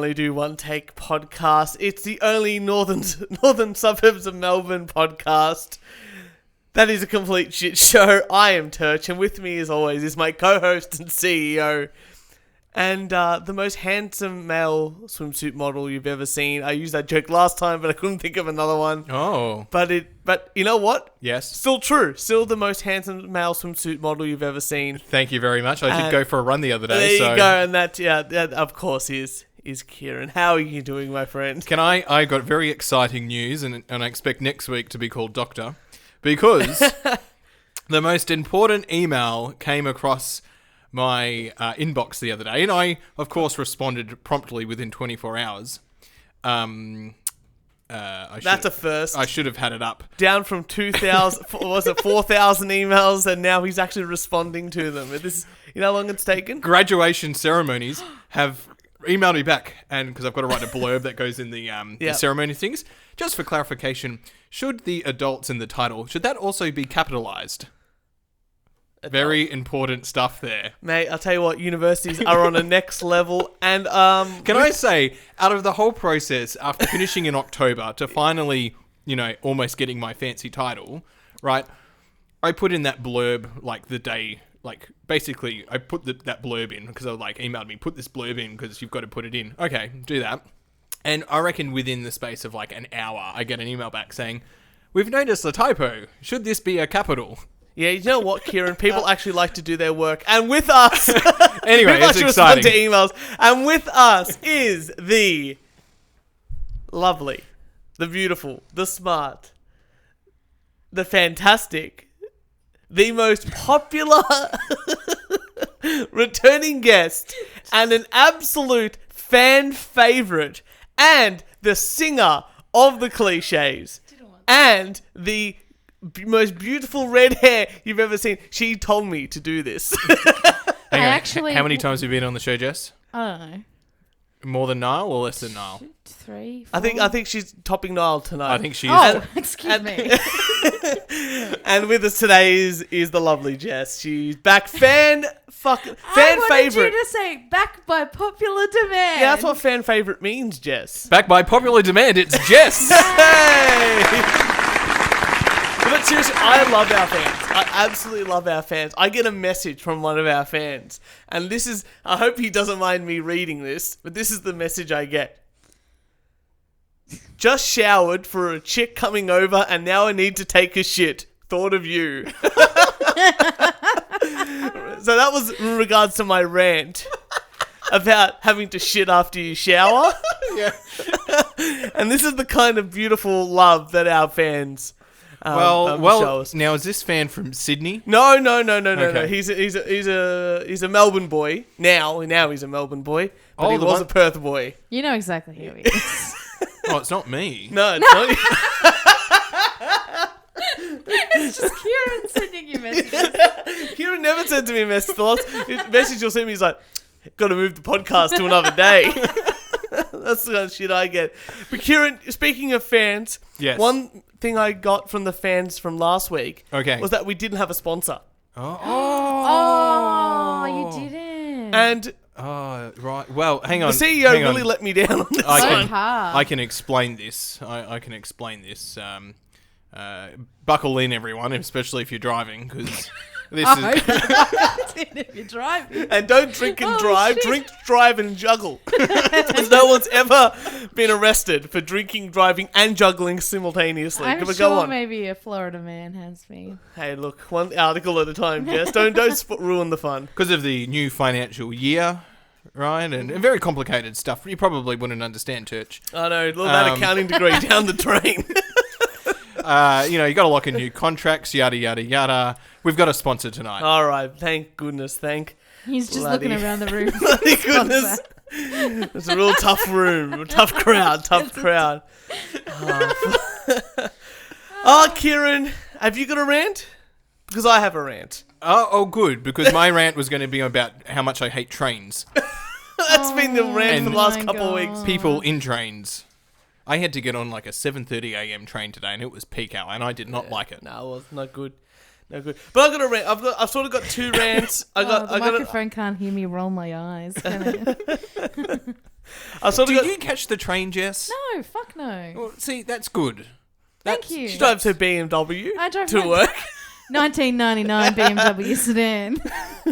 Only Do One Take podcast. It's the only northern suburbs of Melbourne podcast that is a complete shit show. I am Turch, and with me as always is my co-host and CEO and the most handsome male swimsuit model you've ever seen. I used that joke last time, but I couldn't think of another one. Oh. But you know what? Yes. Still true. Still the most handsome male swimsuit model you've ever seen. Thank you very much. I did go for a run the other day. There you go, and that of course is Kieran. How are you doing, my friend? I got very exciting news, and I expect next week to be called Doctor, because the most important email came across my inbox the other day, and I, of course, responded promptly within 24 hours. That's a first. I should have had it up. Down from 2,000, was it 4,000 emails, and now he's actually responding to them. This, you know how long it's taken? Graduation ceremonies have emailed me back, and because I've got to write a blurb that goes in the ceremony things. Just for clarification, should the adults in the title, should that also be capitalized? Very important stuff there. Mate, I'll tell you what, universities are on a next level. And Can I say, out of the whole process, after finishing in October to finally, almost getting my fancy title, right, I put in that blurb, like, the day, like, basically, I put that blurb in, because they were like, emailed me, put this blurb in, because you've got to put it in. Okay, do that. And I reckon within the space of, like, an hour, I get an email back saying, we've noticed a typo. Should this be a capital? Yeah, you know what, Kieran? People actually like to do their work. And with us... Anyway, it's exciting. Respond to emails. And with us is the lovely, the beautiful, the smart, the fantastic, the most popular returning guest, and an absolute fan favourite, and the singer of the cliches, and the most beautiful red hair you've ever seen. She told me to do this. How many times have you been on the show, Jess? I don't know. More than Niall or less than Niall? 3, 4. I think she's topping Niall tonight. Oh, I think she is. Excuse me. And with us today is the lovely Jess. She's back. Fan I wanted favorite. you to say back by popular demand. Yeah, that's what fan favorite means, Jess. Back by popular demand, it's Jess. Hey! But seriously, I love our fans. I absolutely love our fans. I get a message from one of our fans, and this is, I hope he doesn't mind me reading this, but this is the message I get. Just showered for a chick coming over, and now I need to take a shit. Thought of you. So that was in regards to my rant about having to shit after you shower. Yeah. And this is the kind of beautiful love that our fans show us. Now is this fan from Sydney? No. Okay. He's a Melbourne boy. Now he's a Melbourne boy, but he was a Perth boy. You know exactly who he is. Oh, it's not me. No, it's not. It's just Kieran sending you messages. Kieran never sent to me a message. The last message you'll send me is like, got to move the podcast to another day. That's the kind of shit I get. But Kieran, speaking of fans, yes. One thing I got from the fans from last week was that we didn't have a sponsor. Oh, you didn't. And right. Well, hang on. The CEO really let me down on this one. I can explain this. I can explain this. Buckle in, everyone, especially if you're driving, because this is... if you're driving. And don't drink and drive. Shit. Drink, drive, and juggle. Because no one's ever been arrested for drinking, driving, and juggling simultaneously. I'm sure go on. Maybe a Florida man has been. Hey, look, one article at a time, Jess. Don't ruin the fun. Because of the new financial year, right? And very complicated stuff. You probably wouldn't understand, Turch. I know. Look, that accounting degree down the drain. You got to lock in new contracts, yada, yada, yada. We've got a sponsor tonight. All right. Thank goodness. He's just looking around the room. Bloody goodness. It's a real tough room. Tough crowd. Kieran, have you got a rant? Because I have a rant. Oh, good. Because my rant was going to be about how much I hate trains. That's been the rant for the last couple of weeks. People in trains. I had to get on like a 7:30 a.m. train today, and it was peak hour, and I did not like it. No, it was not good. No good. But I've got a rant. I've sort of got two rants. The microphone can't hear me roll my eyes, can it? I sort of Did got, you catch the train, Jess? No, fuck no. Well, see, that's good. Thank That's- you. she drives her BMW I drove to my work. 1999 BMW sedan.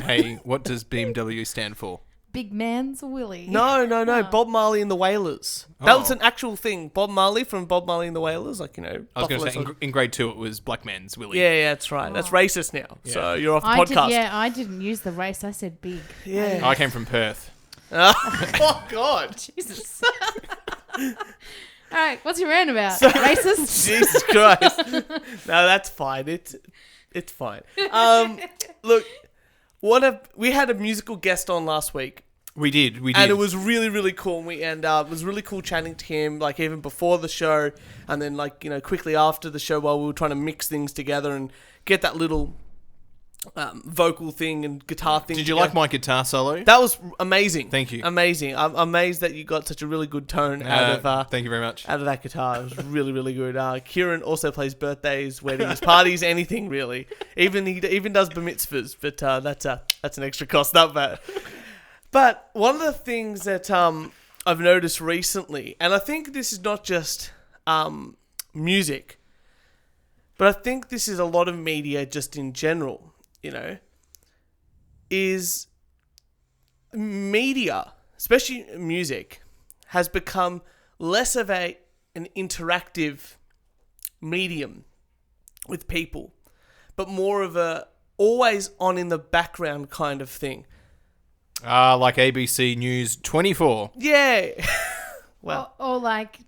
Hey, what does BMW stand for? Big man's Willie. No. Oh. Bob Marley and the Wailers. That was Oh. an actual thing. Bob Marley from Bob Marley and the Wailers, like, I was going Buffalo to say, Soldier. in grade 2, it was Black Man's Willie. Yeah, that's right. That's racist now. So you're off the I podcast. I didn't use the race. I said big. Yeah. I came from Perth. Oh God. Jesus. All right, what's your rant about? Racist? Jesus Christ. No, that's fine. It's fine. Look, we had a musical guest on last week. We did. And it was really, really cool. It was really cool chatting to him, like even before the show, and then like quickly after the show, while we were trying to mix things together and get that little vocal thing and guitar thing. Did you together. like my guitar solo? That was amazing. Thank you. Amazing. I'm amazed that you got such a really good tone out of. Thank you very much. Out of that guitar, it was really, really good. Kieran also plays birthdays, weddings, parties, anything really. He even does bar mitzvahs, but that's an extra cost, not bad. But one of the things that I've noticed recently, and I think this is not just music, but I think this is a lot of media just in general, is media, especially music, has become less of an interactive medium with people, but more of a always on in the background kind of thing. Like ABC News 24. Yeah. Well, or like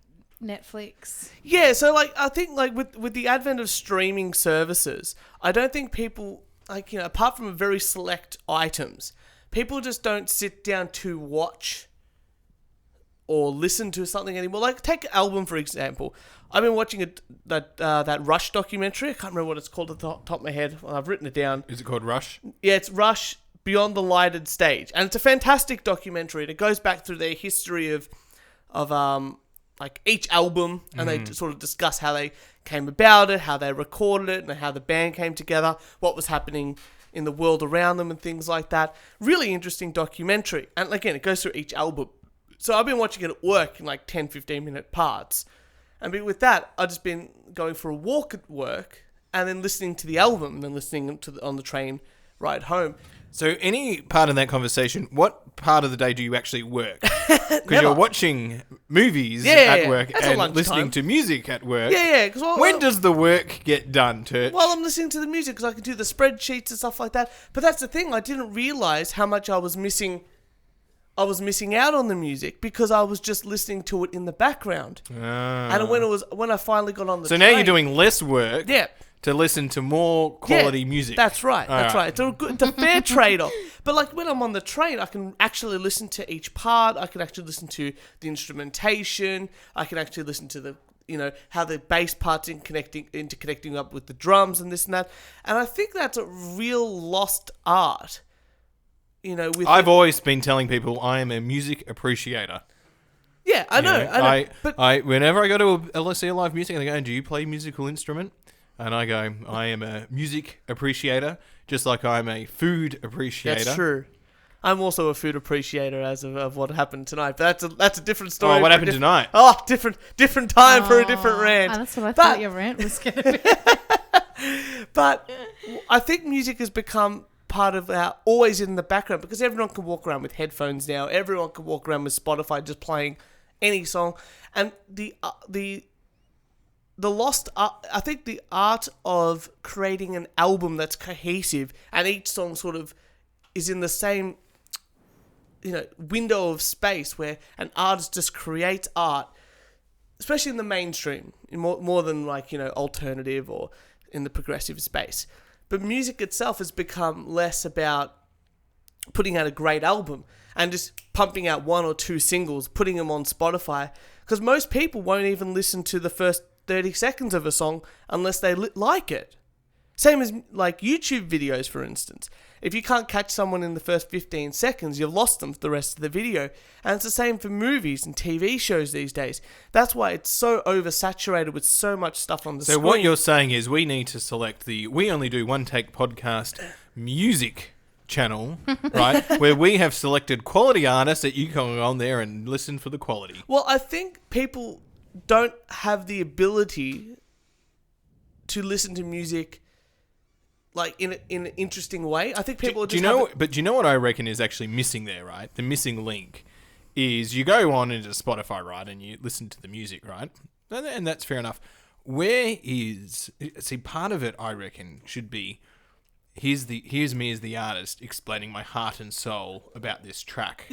Netflix. yeah, so like I think like with the advent of streaming services, I don't think people apart from very select items, people just don't sit down to watch or listen to something anymore. Like take an album for example. I've been watching that Rush documentary. I can't remember what it's called at the top of my head. Well, I've written it down. Is it called Rush? Yeah, it's Rush Beyond the Lighted Stage, and it's a fantastic documentary. And it goes back through their history of like each album, and they sort of discuss how they came about it, how they recorded it, and how the band came together, what was happening in the world around them, and things like that. Really interesting documentary. And again, it goes through each album. So I've been watching it at work in like 10, 15-minute parts. And with that, I've just been going for a walk at work and then listening to the album and then listening to on the train ride home. So any part of that conversation, what part of the day do you actually work? Because you're watching movies at work That's and lunchtime. listening to music at work. Yeah. When does the work get done, Turch? Well, I'm listening to the music because I can do the spreadsheets and stuff like that. But that's the thing. I didn't realize how much I was missing out on the music because I was just listening to it in the background. And when I finally got on the So train, now you're doing less work yeah. to listen to more quality music. That's right. That's Alright. right. It's a fair trade-off. But like when I'm on the train, I can actually listen to each part. I can actually listen to the instrumentation. I can actually listen to the how the bass parts interconnecting up with the drums and this and that. And I think that's a real lost art. I've always been telling people I am a music appreciator. Yeah, I know. But Whenever I go to a live music, they go, "Do you play a musical instrument?" And I go, "I am a music appreciator, just like I'm a food appreciator." that's true. I'm also a food appreciator as of what happened tonight. But that's a different story. Oh, what happened tonight? Oh, different time for a different rant. That's what I But- thought your rant was going to be. But I think music has become part of our always in the background because everyone can walk around with headphones now. Everyone can walk around with Spotify just playing any song, and the lost art, I think the art of creating an album that's cohesive and each song sort of is in the same window of space where an artist just creates art, especially in the mainstream, more than like alternative or in the progressive space. But music itself has become less about putting out a great album and just pumping out one or two singles, putting them on Spotify, because most people won't even listen to the first 30 seconds of a song unless they like it. Same as like YouTube videos, for instance. If you can't catch someone in the first 15 seconds, you've lost them for the rest of the video. And it's the same for movies and TV shows these days. That's why it's so oversaturated with so much stuff on the screen. So what you're saying is we need to select the We Only Do One Take podcast music channel, right, where we have selected quality artists that you can go on there and listen for the quality. Well, I think people don't have the ability to listen to music like in an interesting way. I think people Do you know what I reckon is actually missing there, right? The missing link is you go on into Spotify, right, and you listen to the music, right? And that's fair enough. Part of it, I reckon, should be here's me as the artist explaining my heart and soul about this track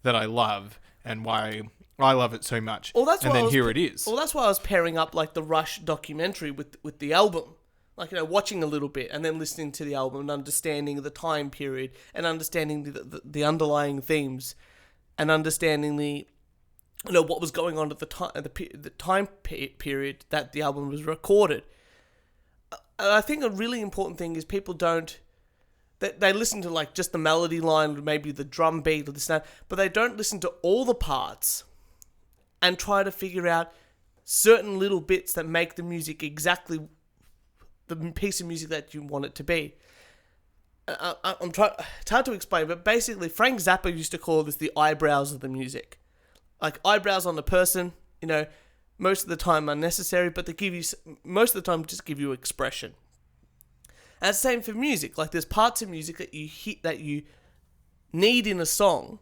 that I love and why I love it so much. Well, that's and then here it is. Well, that's why I was pairing up like the Rush documentary with the album. Like, watching a little bit and then listening to the album and understanding the time period and understanding the underlying themes and understanding what was going on at the time, the time period that the album was recorded. And I think a really important thing is people they listen to like just the melody line, or maybe the drum beat or this and that, but they don't listen to all the parts and try to figure out certain little bits that make the music exactly the piece of music that you want it to be. It's hard to explain, but basically Frank Zappa used to call this the eyebrows of the music. Like eyebrows on a person, most of the time unnecessary, but they give you, most of the time just give you expression. And it's the same for music. Like there's parts of music that you hit that you need in a song,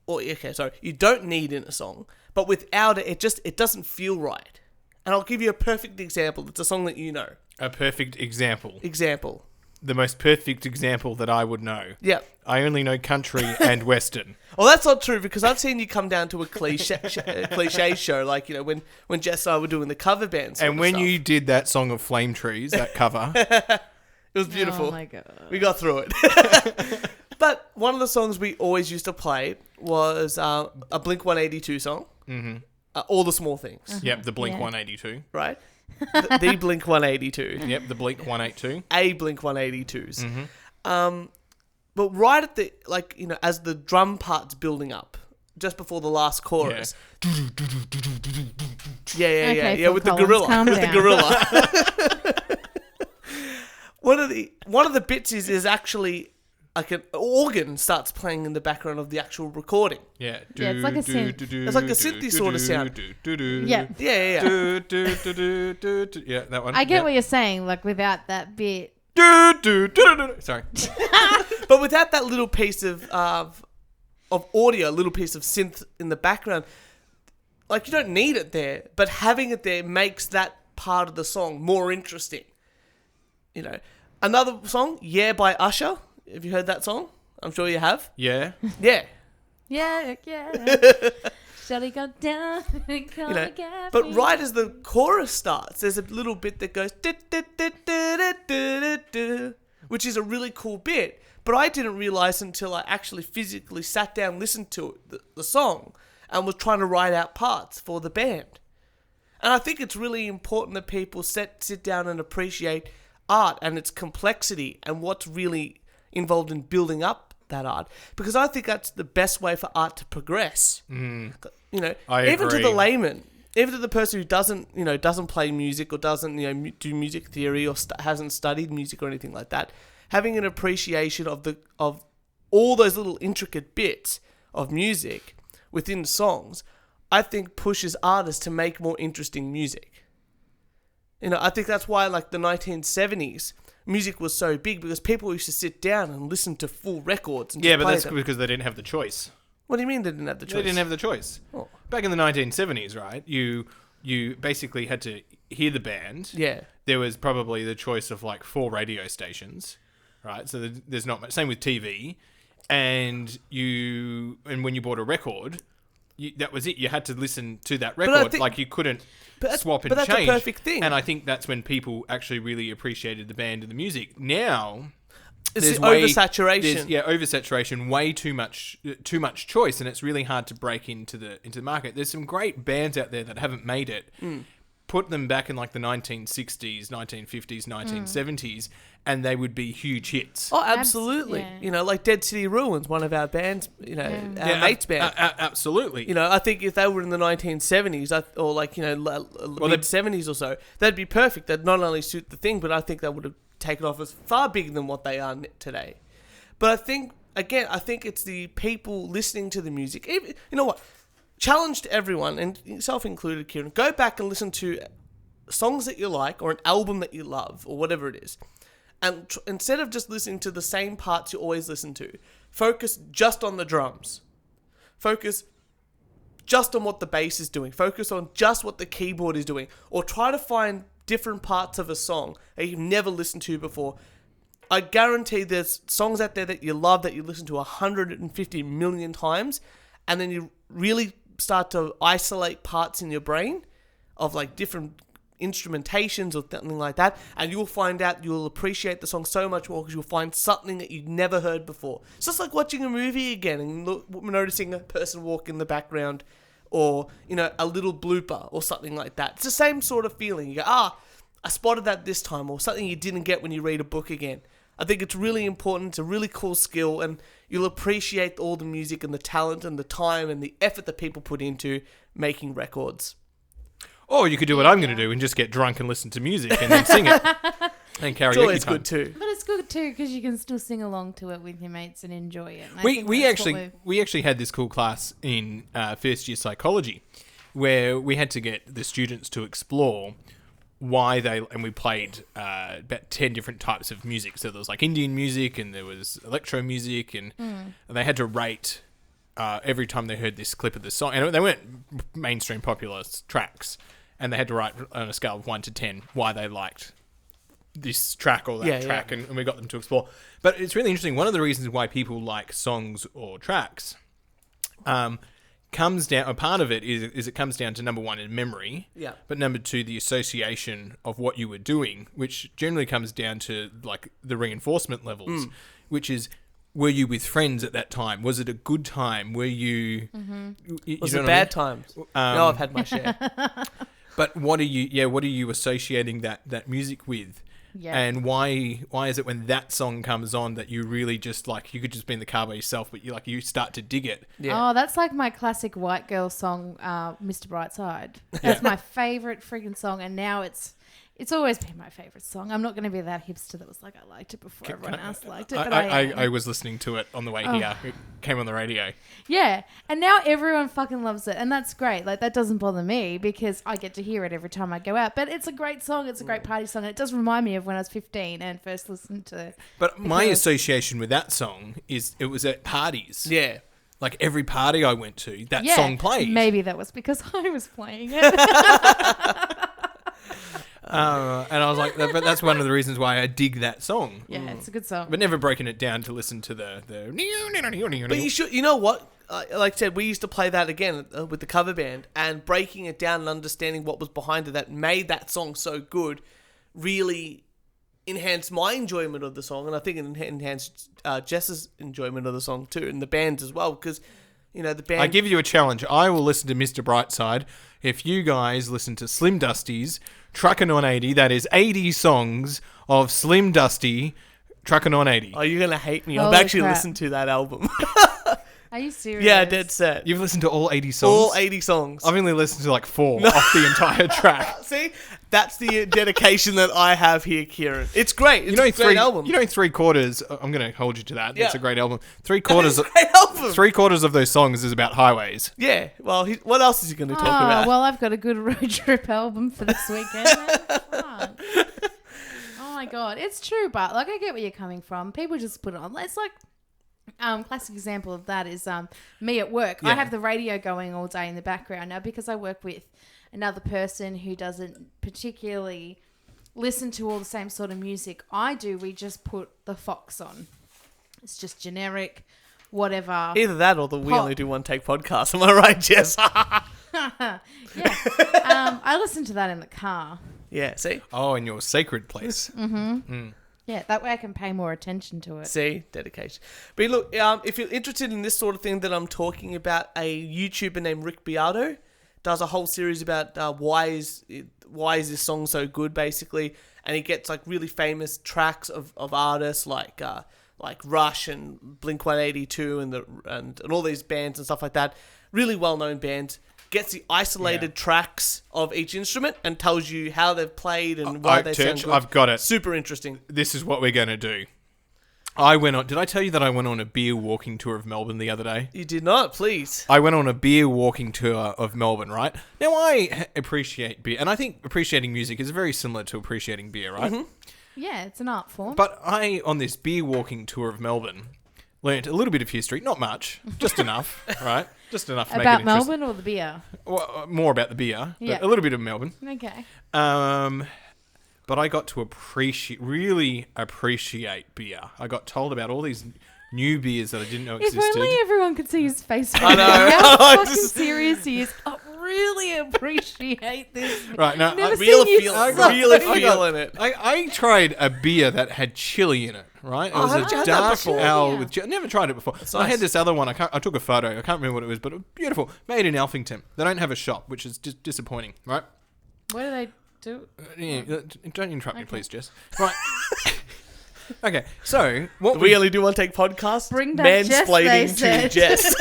you don't need in a song, but without it, it doesn't feel right. And I'll give you a perfect example. It's a song that you know. A perfect example. Example. The most perfect example that I would know. Yeah. I only know country and western. Well, that's not true because I've seen you come down to a cliche show, like, when Jess and I were doing the cover bands. And when you did that song of Flame Trees, that cover. It was beautiful. Oh my God. We got through it. But one of the songs we always used to play was a Blink-182 song. Mm-hmm. All the Small Things. Uh-huh. Yep, the Blink-182. Right? The Blink-182. Yep, the Blink-182. A Blink-182s. Mm-hmm. But right at the, as the drum part's building up, just before the last chorus. Yeah, with the gorilla. With the gorilla. One of the bits is actually like an organ starts playing in the background of the actual recording. Yeah. It's like a synth. It's like a synthy sort of sound. Yeah. Yeah. Yeah, that one. I get what you're saying, like without that bit. Sorry. But without that little piece of audio, a little piece of synth in the background, like you don't need it there, but having it there makes that part of the song more interesting. Another song, Yeah by Usher. Have you heard that song? I'm sure you have. Yeah. Yeah. Yeah. Shall we go down? But right as the chorus starts, there's a little bit that goes, which is a really cool bit. But I didn't realize until I actually physically sat down, listened to the song, and was trying to write out parts for the band. And I think it's really important that people sit down and appreciate art and its complexity and what's really involved in building up that art, because I think that's the best way for art to progress. I even agree. to the layman, even to the person who doesn't play music or doesn't do music theory or hasn't studied music or anything like that, having an appreciation of all those little intricate bits of music within songs, I think pushes artists to make more interesting music. I think that's why the 1970s. Music was so big because people used to sit down and listen to full records. And but that's because they didn't have the choice. What do you mean they didn't have the choice? They didn't have the choice. Oh. Back in the 1970s, right? You basically had to hear the band. Yeah. There was probably the choice of 4 radio stations, right? So there's not much. Same with TV, and when you bought a record, that was it. You had to listen to that record. You couldn't swap and change. But that's a perfect thing. And I think that's when people actually really appreciated the band and the music. Now, it's oversaturation. Oversaturation. Way too much choice, and it's really hard to break into the market. There's some great bands out there that haven't made it. Put them back in the 1960s, 1950s, 1970s, and they would be huge hits. Oh, absolutely. Yeah. Like Dead City Ruins, one of our bands, our mate's band. Absolutely. I think if they were in the 1970s or mid-70s or so, that'd be perfect. That'd not only suit the thing, but I think that would have taken off as far bigger than what they are today. But I think it's the people listening to the music. You know what? Challenge to everyone, and yourself included, Kieran. Go back and listen to songs that you like, or an album that you love, or whatever it is. And instead of just listening to the same parts you always listen to, focus just on the drums. Focus just on what the bass is doing. Focus on just what the keyboard is doing. Or try to find different parts of a song that you've never listened to before. I guarantee there's songs out there that you love that you listen to 150 million times, and then you really start to isolate parts in your brain of like different instrumentations or something like that, and you'll find out you'll appreciate the song so much more because you'll find something that you've never heard before. It's just like watching a movie again and noticing a person walk in the background, or a little blooper or something like that. It's the same sort of feeling. You go, I spotted that this time, or something you didn't get when you read a book again. I think it's really important. It's a really cool skill, and you'll appreciate all the music and the talent and the time and the effort that people put into making records. Or you could do what I'm going to do and just get drunk and listen to music and then sing it. And karaoke It's always time. good too. But it's good too because you can still sing along to it with your mates and enjoy it. And We actually had this cool class in first year psychology where we had to get the students to explore and we played about 10 different types of music. So there was like Indian music and there was electro music, and they had to rate every time they heard this clip of the song. And they weren't mainstream popular tracks, and they had to write on a scale of 1 to 10 why they liked this track or that track. And we got them to explore. But it's really interesting. One of the reasons why people like songs or tracks comes down, a part of it is it comes down to, number one, in memory, but number two, the association of what you were doing, which generally comes down to like the reinforcement levels, which is, were you with friends at that time? Was it a good time? Were you... Was it bad times? No, I've had my share. But what are you associating that music with? Yeah. And why is it when that song comes on that you really just like, you could just be in the car by yourself, but you start to dig it? Yeah. Oh, that's like my classic white girl song, Mr. Brightside. That's my favourite freaking song, and now it's always been my favourite song. I'm not going to be that hipster that was like, I liked it before everyone else liked it. But I was listening to it on the way here. It came on the radio. Yeah. And now everyone fucking loves it. And that's great. Like, that doesn't bother me because I get to hear it every time I go out. But it's a great song. It's a great party song. And it does remind me of when I was 15 and first listened to it. But my association with that song is it was at parties. Yeah. Like every party I went to, that song played. Maybe that was because I was playing it. And I was like, but that's one of the reasons why I dig that song. Yeah, it's a good song. But never breaking it down to listen to the. But you should. You know what? Like I said, we used to play that again with the cover band, and breaking it down and understanding what was behind it that made that song so good really enhanced my enjoyment of the song, and I think it enhanced Jess's enjoyment of the song too, and the band's as well, because the band. I give you a challenge. I will listen to Mr. Brightside if you guys listen to Slim Dusty's Truckin' on 80. That is 80 songs of Slim Dusty Truckin' on 80. Oh, you're going to hate me. Holy I've actually crap. listened to that album. Are you serious? Yeah, dead set. You've listened to all 80 songs? All 80 songs. I've only listened to like 4 off the entire track. See? That's the dedication that I have here, Kieran. It's great. It's a great album. You know, 3/4, I'm going to hold you to that. Yeah. It's a great album. It's a great album. 3/4 of those songs is about highways. Yeah. Well, what else is he going to talk about? Well, I've got a good road trip album for this weekend. Fun. Oh my God. It's true, but like, I get where you're coming from. People just put it on. It's like... classic example of that is me at work. Yeah. I have the radio going all day in the background now because I work with another person who doesn't particularly listen to all the same sort of music I do. We just put the Fox on. It's just generic, whatever. Either that or we only do one take podcast. Am I right, Jess? Yeah. I listen to that in the car. Yeah, see? Oh, in your sacred place. Yeah, that way I can pay more attention to it. See? Dedication. But look, if you're interested in this sort of thing that I'm talking about, a YouTuber named Rick Beato does a whole series about why is this song so good, basically. And he gets like really famous tracks of artists like Rush and Blink-182 and all these bands and stuff like that. Really well-known bands. Gets the isolated tracks of each instrument and tells you how they've played and why they sound good. I've got it. Super interesting. This is what we're going to do. Did I tell you that I went on a beer walking tour of Melbourne the other day? You did not, please. I went on a beer walking tour of Melbourne, right? Now, I appreciate beer, and I think appreciating music is very similar to appreciating beer, right? Mm-hmm. Yeah, it's an art form. But on this beer walking tour of Melbourne, learnt a little bit of history, not much, just enough, right? Just enough to make it About interesting. Melbourne or the beer? Well, more about the beer, Yeah. but a little bit of Melbourne. Okay. But I got to really appreciate beer. I got told about all these new beers that I didn't know If existed. only everyone could see his face. I know. How I fucking just- serious he is. I really appreciate this. Right, now, Never Really seen you feeling it. I tried a beer that had chili in it, right? It was haven't you a had that dark before? ale Yeah. with chili. Never tried it before. So I nice. had this other one. I took a photo. I can't remember what it was, but it was beautiful. Made in Alphington. They don't have a shop, which is just disappointing, right? What do they do? Yeah, don't interrupt me, please, Jess. Right. Okay, so what We only do one take podcast. Bring back Jess, they Mansplaining to said. Jess.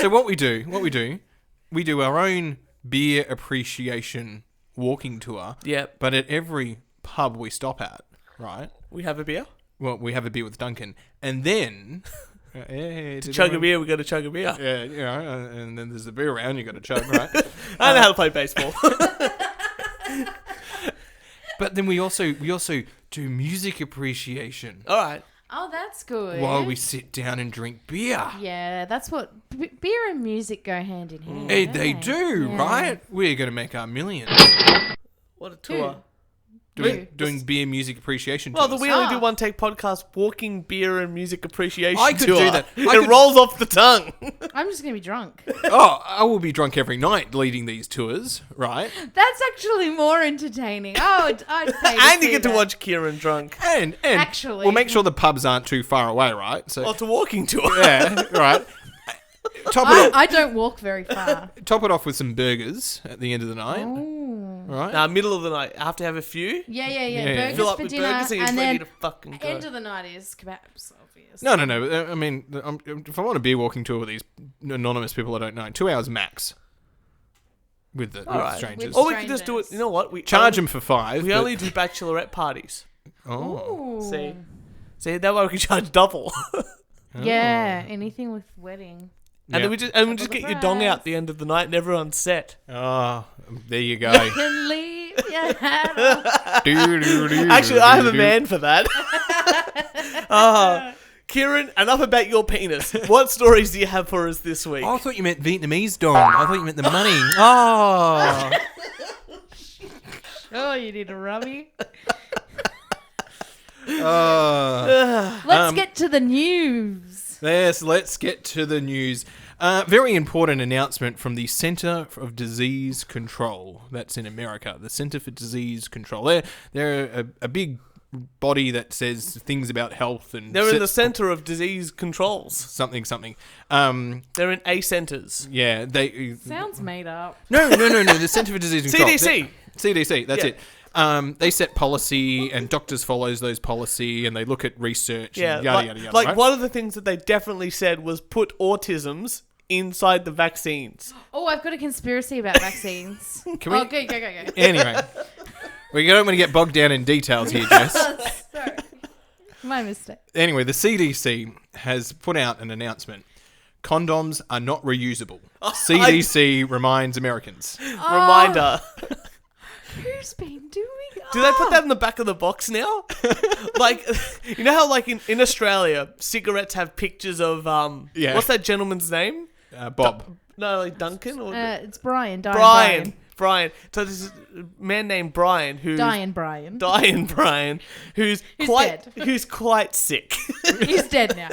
So what we do our own beer appreciation walking tour. Yep. But at every pub we stop at, right? We have a beer. Well, we have a beer with Duncan, and then Chug a beer, we got to chug a beer. Yeah, you know, and then there's the beer around. You got to chug, right? I know how to play baseball. But then we also do music appreciation All right. Oh, that's good. while we sit down and drink beer. Yeah, that's what beer and music go hand in hand. Hey, don't they do, Yeah. right? We're gonna make our millions What a tour. doing beer music appreciation. Well, the tours. We Only Do Ah. One Take podcast walking beer and music appreciation I could tour. do that. It rolls off the tongue. I'm just gonna be drunk. Oh, I will be drunk every night leading these tours, right? That's actually more entertaining. Oh, I'd pay. And you see get to that. watch Kieran drunk. And Actually. we'll make sure the pubs aren't too far away, right? So Oh, it's a walking tour. yeah, right. Top I don't walk very far. it off with some burgers at the end of the night, Oh. right? Now, middle of the night, I have to have a few. Yeah. Yeah. Burgers Fill up for with dinner, burgers and he's and ready then to fucking go. end of the night is kebabs, obvious. No. I mean, if I want a beer walking tour with these anonymous people I don't know, 2 hours max with the Alright. strangers. With Or we could just do it. strangers. You know what? We Charge them for 5. We but- only do bachelorette parties. Oh. Ooh. See, that way we can charge double. Yeah, anything with wedding. And then we just get the your dong fries. out the end of the night and everyone's set. Oh, there you go. Can leave your hat on. Actually, I have a man for that. Kieran, enough about your penis. What stories do you have for us this week? Oh, I thought you meant Vietnamese dong. I thought you meant the money. Oh. Oh, you need a rummy. Let's get to the news. Yes, let's get to the news. Very important announcement from the Center of Disease Control. That's in America. The Center for Disease Control. They're a big body that says things about health and They're in the center of disease controls. something. They're in A centers. Yeah, they. Sounds made up. No. The Center for Disease Control. CDC. CDC. That's Yeah. it. They set policy, and doctors follows those policy, and they look at research. Yeah, and yada yada. like right? one of the things that they definitely said was put autisms inside the vaccines. Oh, I've got a conspiracy about vaccines. Can we? Oh, go. Anyway, we don't want to get bogged down in details here, Jess. Sorry. My mistake. Anyway, the CDC has put out an announcement. Condoms are not reusable. CDC reminds Americans. Reminder. Who's been doing Do they put that in the back of the box now? Like, you know how like in Australia, cigarettes have pictures of Yeah. what's that gentleman's name? Bob. No, like Duncan or It's Brian. Brian. So this is a man named Brian who's Brian. Brian, who's quite sick. He's dead now.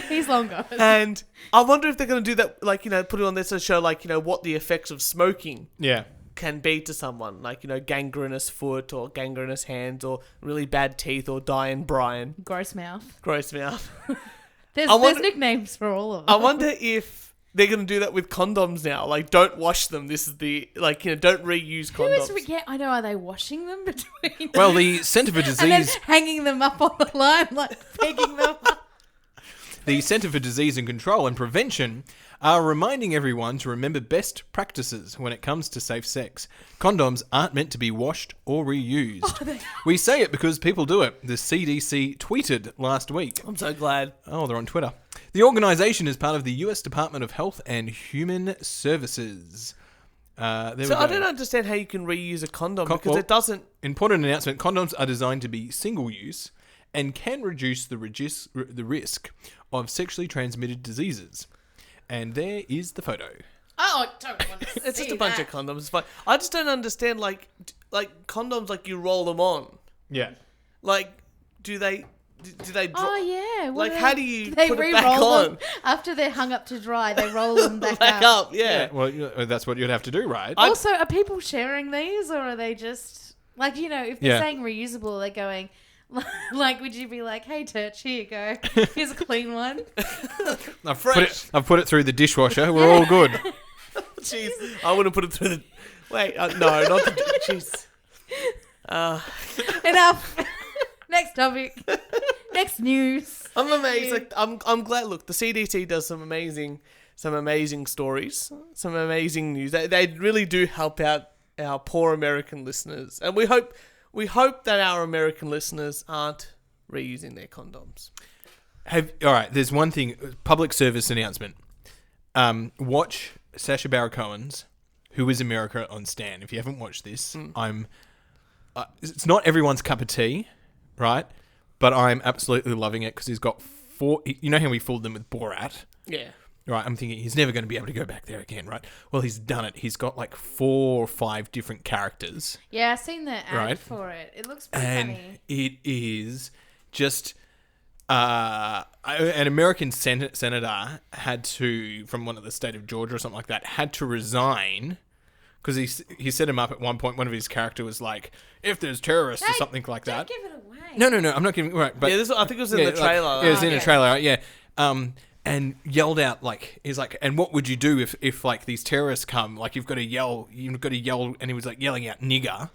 He's long gone. And I wonder if they're going to do that, like, you know, put it on this to show, like, you know, what the effects of smoking Yeah. can be to someone, like, you know, gangrenous foot or gangrenous hands or really bad teeth or dying Brian. Gross mouth. Gross mouth. There's I wonder- nicknames for all of I them. wonder if they're going to do that with condoms now. Like, don't wash them. This is the, like, you know, don't reuse Who condoms. is? Yeah, I know. Are they washing them between? Well, the Center for and then Disease. hanging them up on the line, like pegging them up. the Centre for Disease and Control and Prevention are reminding everyone to remember best practices when it comes to safe sex. Condoms aren't meant to be washed or reused. We say it because people do it. The CDC tweeted last week. I'm so glad. Oh, they're on Twitter. The organisation is part of the US Department of Health and Human Services. I don't understand how you can reuse a condom because it doesn't... Important announcement. Condoms are designed to be single-use and can reduce the risk of sexually transmitted diseases. And there is the photo. Oh, I don't want to see It's just a bunch of condoms. It's fine. I just don't understand, like condoms, like you roll them on. Yeah. Like, do they drop? Oh, yeah. Like, how do you they put it back re-roll on? them after they're hung up to dry, they roll them back, up, yeah. Well, that's what you'd have to do, right? Also, are people sharing these, or are they just... Like, you know, if they're saying reusable, they're going... Like, would you be like, hey, Turch, here you go. Here's a clean one. I've put it through the dishwasher. We're all good. Jeez. I wouldn't put it through the... Wait, no, not the... Jeez. Enough. Next topic. Next news. I'm amazed. Like, I'm glad. Look, the CDC does some amazing stories, some amazing news. They really do help out our poor American listeners, and we hope that our American listeners aren't reusing their condoms. All right. There's one thing. Public service announcement. Watch Sacha Baron Cohen's Who Is America on Stan. If you haven't watched this, it's not everyone's cup of tea, right? But I'm absolutely loving it because he's got 4... You know how we fooled them with Borat? Yeah. Right, I'm thinking he's never going to be able to go back there again, right? Well, he's done it. He's got like 4 or 5 different characters. Yeah, I've seen the ad for it. It looks pretty funny. It is just... an American senator had to, from one of the state of Georgia or something like that, had to resign because he set him up at one point. One of his characters was like, if there's terrorists or something like that. Don't give it away. No, I'm not giving... Right, but Yeah, I think it was in the trailer. It was in the trailer, right? Yeah. And yelled out, like, he's like, and what would you do if like these terrorists come? Like, you've got to yell, and he was like yelling out nigger,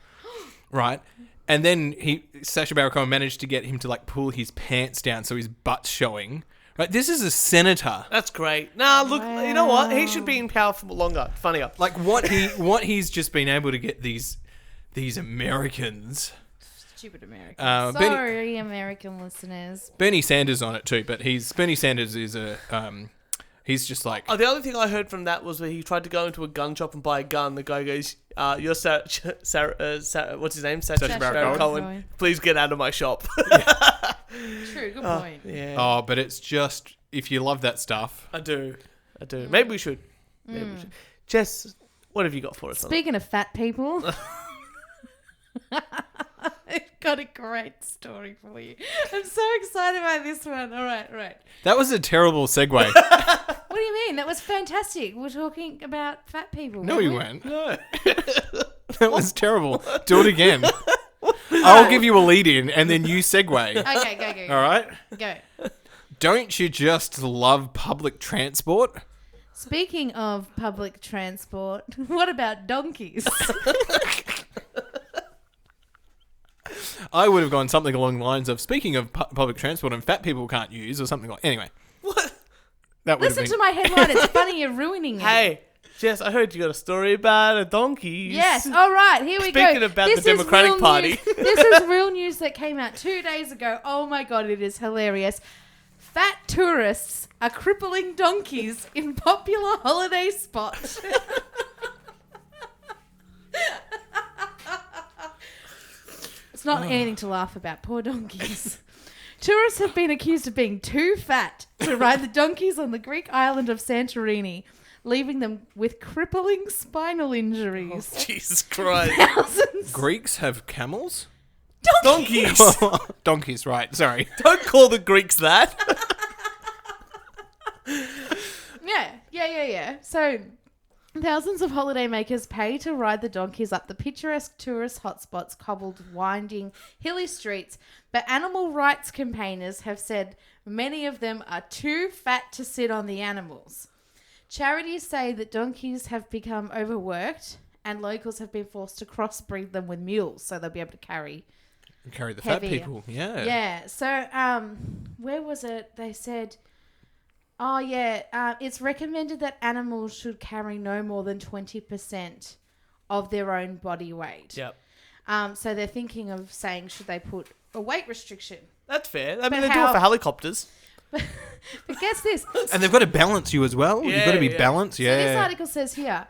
right? And then Sacha Baron Cohen managed to get him to like pull his pants down so his butt's showing. Right, this is a senator. That's great. Nah, look, you know what? He should be in power for longer. Funnier. Like what he's just been able to get these Americans. Stupid Americans. Sorry, American listeners. Bernie Sanders on it too, but Bernie Sanders is he's just like... Oh, the other thing I heard from that was where he tried to go into a gun shop and buy a gun. The guy goes, you're Sarah, what's his name? Sacha Baron Cohen. Please get out of my shop. True, good point. Yeah. Oh, but it's just, if you love that stuff... I do. Maybe we should. Jess, what have you got for us? Speaking of fat people... I've got a great story for you. I'm so excited about this one. All right. That was a terrible segue. What do you mean? That was fantastic. We're talking about fat people. No, you weren't. No. That was terrible. Do it again. I'll give you a lead in and then you segue. Okay, go. All right? Go. Don't you just love public transport? Speaking of public transport, what about donkeys? I would have gone something along the lines of, speaking of public transport and fat people can't use, or something like... Anyway. What? Listen to my headline. It's funny you're ruining it. Hey, Jess, I heard you got a story about a donkey. Yes. All right. Here we go. Speaking about the Democratic Party. This is real news that came out 2 days ago. Oh, my God. It is hilarious. Fat tourists are crippling donkeys in popular holiday spot. It's not anything to laugh about. Poor donkeys. Tourists have been accused of being too fat to ride the donkeys on the Greek island of Santorini, leaving them with crippling spinal injuries. Oh, Jesus Christ. Thousands. Greeks have camels? Donkeys. Donkeys, right. Sorry. Don't call the Greeks that. Yeah. So, thousands of holidaymakers pay to ride the donkeys up the picturesque tourist hotspots, cobbled, winding, hilly streets. But animal rights campaigners have said many of them are too fat to sit on the animals. Charities say that donkeys have become overworked and locals have been forced to crossbreed them with mules so they'll be able to carry the heavier. fat people, yeah. Yeah. So, where was it? They said Oh, yeah. It's recommended that animals should carry no more than 20% of their own body weight. Yep. So they're thinking of saying, should they put a weight restriction? That's fair. I mean, But they do it how- for helicopters. But guess this. And they've got to balance you as well. You've got to be Yeah. balanced. So this Yeah. article says here,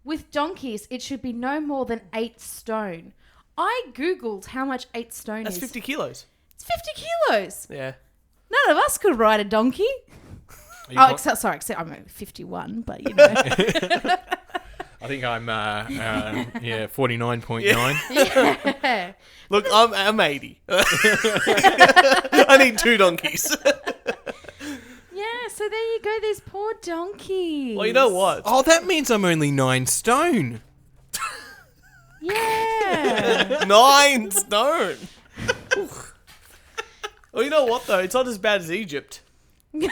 with donkeys, it should be no more than 8 stone. I Googled how much 8 stone That's is. 50 kilos. It's 50 kilos. Yeah. None of us could ride a donkey. You Oh, got- except I'm only 51, but you know. I think I'm 49.9. Yeah. Look, I'm 80. I need 2 donkeys. Yeah, so there you go, these poor donkeys. Well, you know what? Oh, that means I'm only 9 stone. Yeah. 9 stone. Well, you know what though? It's not as bad as Egypt. You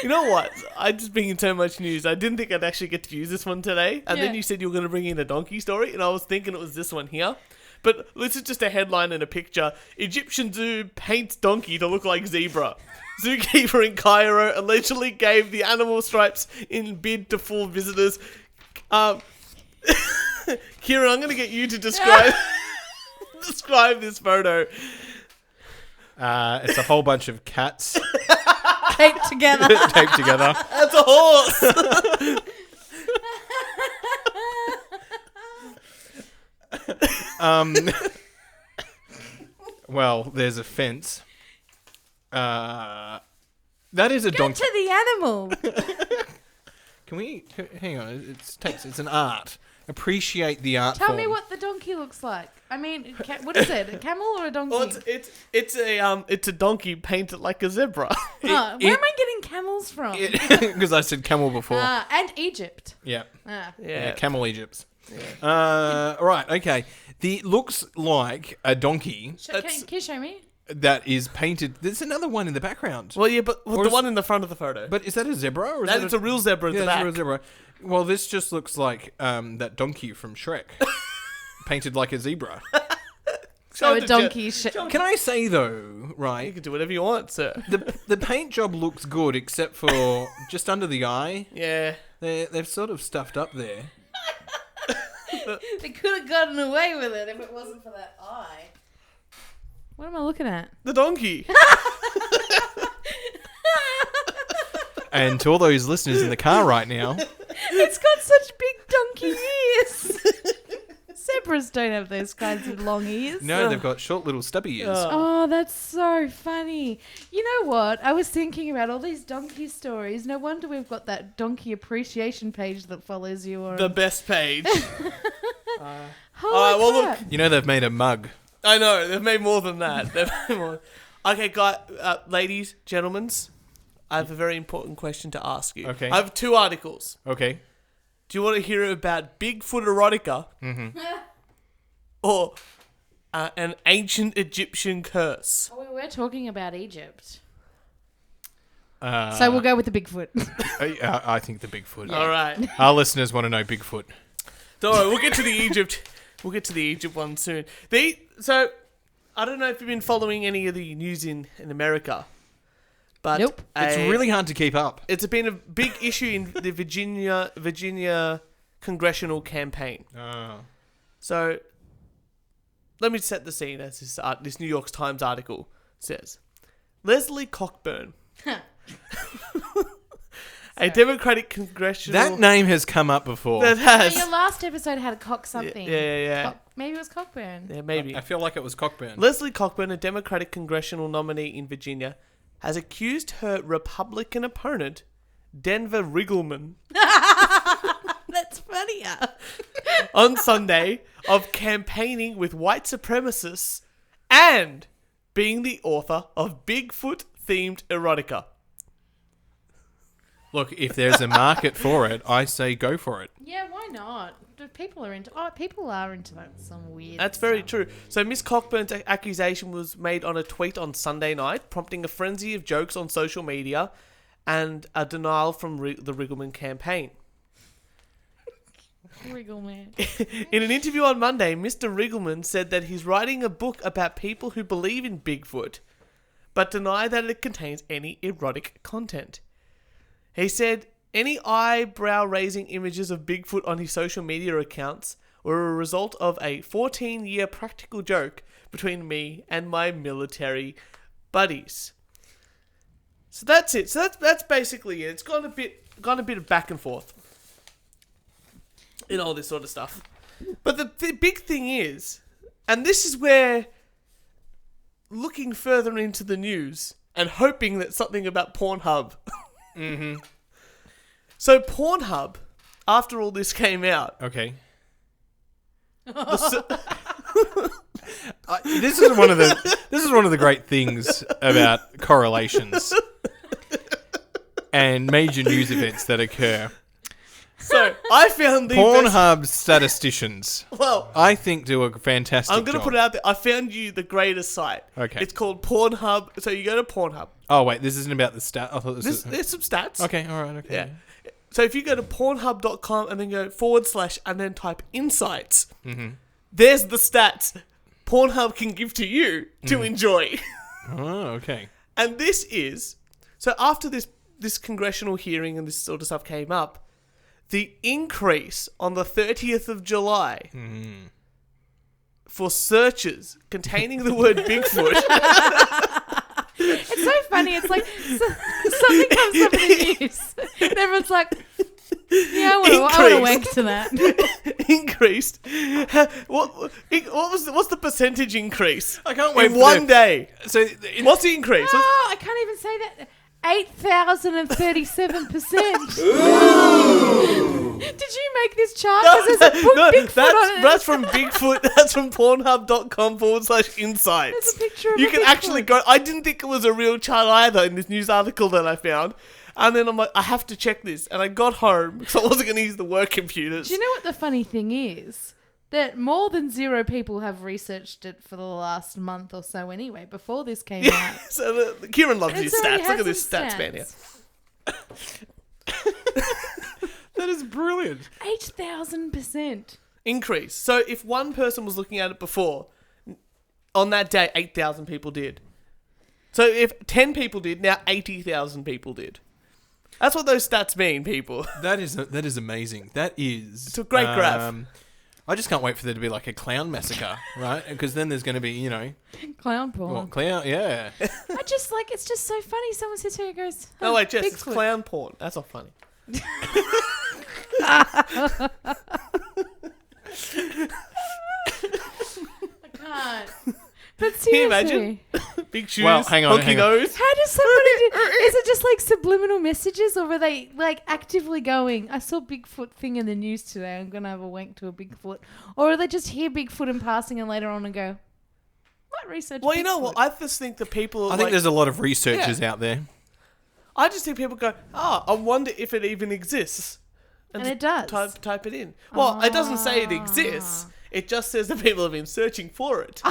know what? I just bring in so much news. I didn't think I'd actually get to use this one today. And then Yeah. you said you were going to bring in a donkey story, and I was thinking it was this one here. But this is just a headline and a picture. Egyptian zoo paints donkey to look like zebra. Zookeeper in Cairo allegedly gave the animal stripes in bid to fool visitors. Kieran, I'm going to get you to describe this photo. It's a whole bunch of cats Taped together. taped together. That's a horse. Well, there's a fence. That is a Get donkey. to the animal. Hang on. It's an art. Appreciate the art Tell form. me what the donkey looks like. I mean, what is it? A camel or a donkey? Well, it's a donkey painted like a zebra. Where am I getting camels from? Because I said camel before. And Egypt. Yeah. Yeah. Camel Egypt. Right, okay. The looks like a donkey Can you show me? that is painted. There's another one in the background. Well, yeah, but Or the is- one in the front of the photo. But is that a zebra? Or is That is a real zebra at yeah, the that's back. a real zebra. Well, this just looks like that donkey from Shrek. Painted like a zebra. So it a to donkey. Can I say though, You right? can do whatever you want, sir. The paint job looks good except for just under the eye. Yeah. They've sort of stuffed up there. They could have gotten away with it if it wasn't for that eye. What am I looking at? The donkey. And to all those listeners in the car right now, It's got such big donkey ears. Zebras don't have those kinds of long ears. no, they've got short little stubby ears. Oh, that's so funny. You know what? I was thinking about all these donkey stories. No wonder we've got that donkey appreciation page that follows you. Or The best page. Holy Alright, well, look. crap. You know they've made a mug. I know, they've made more than that. They've made more. Okay, ladies, gentlemen, I have a very important question to ask you. Okay. I have 2 articles. Okay. Do you want to hear about Bigfoot erotica? Or an ancient Egyptian curse? Oh, we were talking about Egypt. So So we'll go with the Bigfoot. I think the Bigfoot. All right. Our listeners want to know Bigfoot. Don't worry, we'll get to the Egypt. We'll get to the Egypt one soon. So, I don't know if you've been following any of the news in America, but Nope. It's really hard to keep up. it's been a big issue in the Virginia congressional campaign. So, let me set the scene as this New York Times article says. Leslie Cockburn, a Democratic congressional... That name has come up before. That has... Your last episode had a cock something. Yeah. Maybe it was Cockburn. Yeah, maybe. I feel like it was Cockburn. Leslie Cockburn, a Democratic congressional nominee in Virginia, has accused her Republican opponent, Denver Riggleman, That's funnier. on Sunday of campaigning with white supremacists and being the author of Bigfoot-themed erotica. Look, if there's a market for it, I say go for it. Yeah, why not? People are into that. Some weird. That's very stuff. true. So Miss Cockburn's accusation was made on a tweet on Sunday night, prompting a frenzy of jokes on social media and a denial from the Riggleman campaign. Wriggle man. In an interview on Monday, Mr. Riggleman said that he's writing a book about people who believe in Bigfoot, but denied that it contains any erotic content. He said any eyebrow-raising images of Bigfoot on his social media accounts were a result of a 14-year practical joke between me and my military buddies. So that's it. So that's basically it. It's gone a bit of back and forth in all this sort of stuff. But the big thing is, and this is where looking further into the news and hoping that something about Pornhub. Mm-hmm. So Pornhub, after all this came out, Okay. This is one of the great things about correlations and major news events that occur. So I found the Pornhub statisticians, well, I think, do a fantastic job. I'm going to put it out there. I found you the greatest site. Okay. It's called Pornhub. So you go to Pornhub. Oh, wait, this isn't about the stat. I thought this was... There's some stats. Okay, all right, okay. Yeah. So if you go to pornhub.com and then go / and then type insights, there's the stats Pornhub can give to you to enjoy. Oh, okay. And this is... So after this congressional hearing and this sort of stuff came up, the increase on the 30th of July for searches containing the word Bigfoot... It's so funny. It's like something comes up in the news, and everyone's like, "Yeah, I want to wank to that." Increased. What's the percentage increase? I can't wait in for one day. So, What's the increase? Oh, I can't even say that. 8,037%. Did you make this chart? Because there's a book Bigfoot on it. That's from Bigfoot. That's from Pornhub.com /insights. There's a picture of You a can Bigfoot. actually go. I didn't think it was a real chart either in this news article that I found. And then I'm like, I have to check this. And I got home because I wasn't going to use the work computers. Do you know what the funny thing is? That more than 0 people have researched it for the last month or so anyway, before this came out. So Kieran loves And his it's already stats. had Look at this some stats man here. that is brilliant. 8,000%. Increase. So if one person was looking at it before, on that day, 8,000 people did. So if 10 people did, now 80,000 people did. That's what those stats mean, people. That is amazing. That is... It's a great graph. I just can't wait for there to be like a clown massacre, right? Because then there's going to be, Clown porn. Well, clown, yeah. I just like, it's just so funny. Someone sits here and goes, Oh, wait, Jess, it's Bigfoot. clown porn. That's not funny. I can't. But seriously. Can you imagine? Big shoes, Well, hang on, honky hang on. nose. How does somebody do... Is it just like subliminal messages, or are they like actively going, I saw Bigfoot thing in the news today, I'm going to have a wank to a Bigfoot? Or are they just hear Bigfoot in passing and later on and go, might research Well, you know Bigfoot." what? I just think the people... I think there's a lot of researchers out there. I just think people go, I wonder if it even exists. And just it does. Type it in. Well, it doesn't say it exists. It just says that people have been searching for it.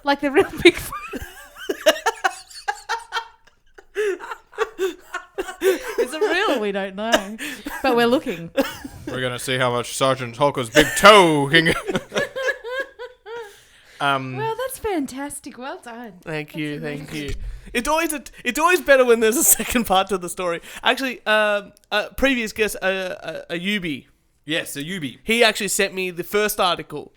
Like the real Bigfoot. Is it real? We don't know. But we're looking. We're going to see how much Sergeant Hulker's big toe can go. Well, that's fantastic. Well done. Thank you. It's always better when there's a second part to the story. Actually, previous guest, Ayubi, Yes, a Yubi. he actually sent me the first article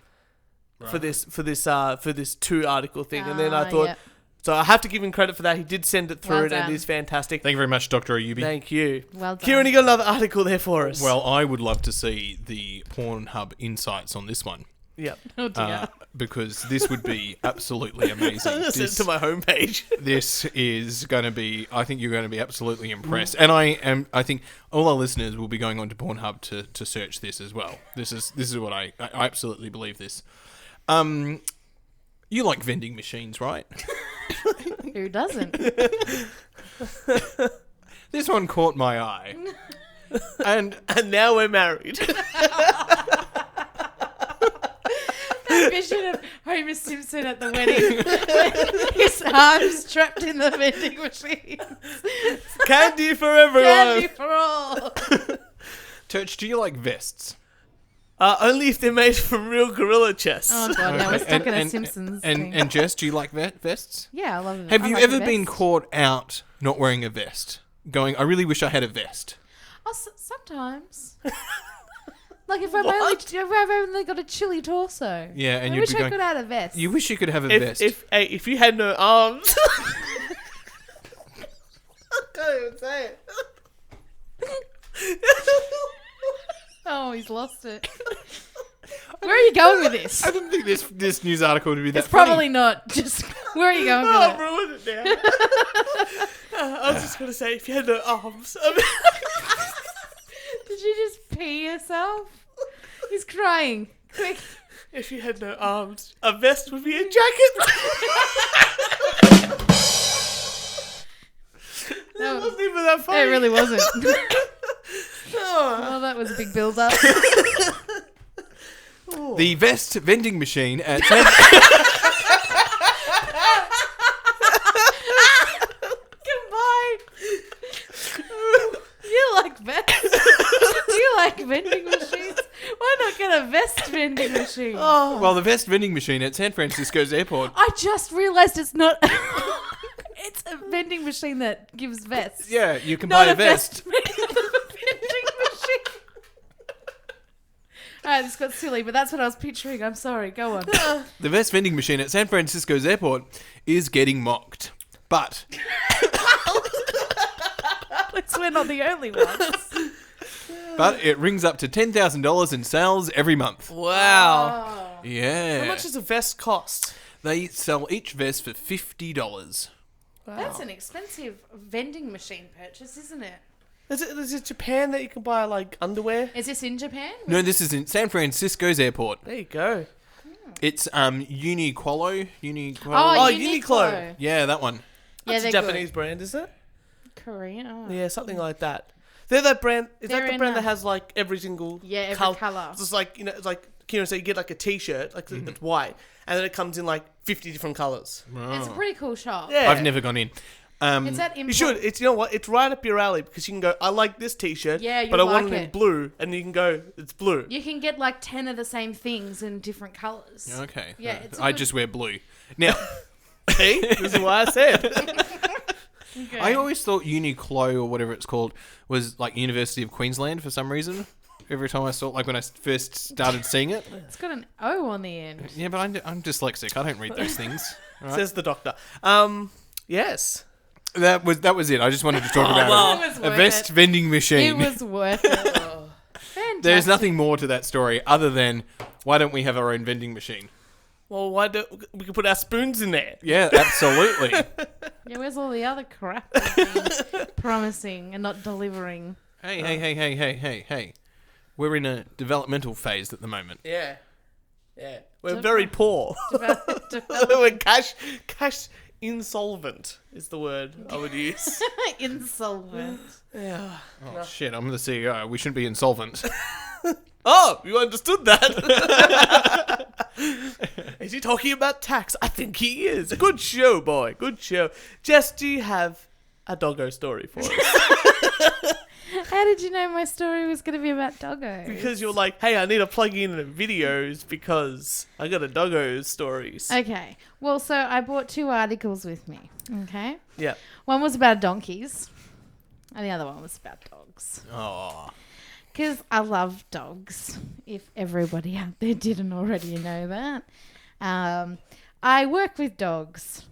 for this 2-article thing, and then I thought, yeah. so I have to give him credit for that. He did send it through, Well and done. it is fantastic. Thank you very much, Dr. Ayubi. Thank you. Well done. Kieran, you got another article there for us. Well, I would love to see the Pornhub insights on this one. Yep. Oh dear. Because this would be absolutely amazing. I'm going to send it to my homepage. This is going to be, I think you're going to be absolutely impressed. And I think all our listeners will be going on to Pornhub to search this as well. This is what I absolutely believe this. You like vending machines, right? Who doesn't? This one caught my eye. And now we're married. That vision of Homer Simpson at the wedding. His arms trapped in the vending machine. Candy for everyone. Candy for all. Turch, do you like vests? Only if they're made from real gorilla chests. Oh god, now we're Okay. stuck in a Simpsons thing. And Jess, do you like vests? Yeah, I love it. Have I you like ever a been vest. caught out not wearing a vest? Going, I really wish I had a vest. Oh, sometimes. Like if I've only got a chilly torso. Yeah, and I you'd wish be I going, could have a vest. you wish you could have a vest. If you had no arms. I can't even say it. Oh, he's lost it. Where are you going with this? I didn't think this news article would be that It's probably not. Just where are you going Oh, I've with it? ruined it now. I was just going to say, if you had no arms. Did you just pee yourself? He's crying. Quick. If you had no arms, a vest would be a jacket. No, It wasn't even that funny. it really wasn't. Oh. Well, that was a big build-up. The vest vending machine at Goodbye. You like vests? You like vending machines? Why not get a vest vending machine? Oh. Well, the vest vending machine at San Francisco's airport. I just realised it's not. It's a vending machine that gives vests. Yeah, you can Not buy a a vest. vending machine. Alright, this got silly, but that's what I was picturing. I'm sorry. Go on. The vest vending machine at San Francisco's airport is getting mocked. But At least we're not the only ones. it rings up to $10,000 in sales every month. Wow. Oh. Yeah. How much does a vest cost? They sell each vest for $50. Wow. That's an expensive vending machine purchase, isn't it? Is it Japan that you can buy, like, underwear? Is this in Japan? No, this is in San Francisco's airport. There you go. It's Uniqlo. Oh, Uniqlo. Yeah, that one. That's yeah, a they're Japanese brand, is it? good. Korean. Oh. Yeah, something like that. They're that brand. Is They're that the in brand a- that has, like, every single Yeah, every colour? colour. It's just like, it's like Kieran said, you get, like, a T-shirt, like, it's white, and then it comes in, like, 50 different colours. It's a pretty cool shop. Yeah. I've never gone in. It's at You should. It's, you know what? It's right up your alley because you can go, I like this T-shirt, Yeah, you but I want like it in it. blue, and you can go, it's blue. You can get like 10 of the same things in different colours. Okay. Yeah, it's a I good- just wear blue. Now, See? This is why I said. Okay. I always thought Uniqlo or whatever it's called was like University of Queensland for some reason. Every time I saw it, like when I first started seeing it. It's got an O on the end. Yeah, but I'm dyslexic. I don't read those things. All right? Says the doctor. Yes. That was it. I just wanted to talk about well. It was a worth vest it. vending It machine. was worth it. Fantastic. There's nothing more to that story other than why don't we have our own vending machine? Well, why don't we can put our spoons in there? Yeah, absolutely. Yeah, where's all the other crap that's been promising and not delivering? Hey. We're in a developmental phase at the moment. Yeah. Yeah. We're very poor. Develop- We're cash insolvent is the word I would use. Insolvent. Yeah. Oh, shit, I'm the CEO. We shouldn't be insolvent. Oh, you understood that. Is he talking about tax? I think he is. Good show, boy. Good show. Jess, do you have a doggo story for us? How did you know my story was going to be about doggos? Because you're like, hey, I need to plug in the videos because I got a doggo stories. Okay. Well, so I brought 2 articles with me. Okay. Yeah. One was about donkeys, and the other one was about dogs. Oh. Because I love dogs. If everybody out there didn't already know that. I work with dogs.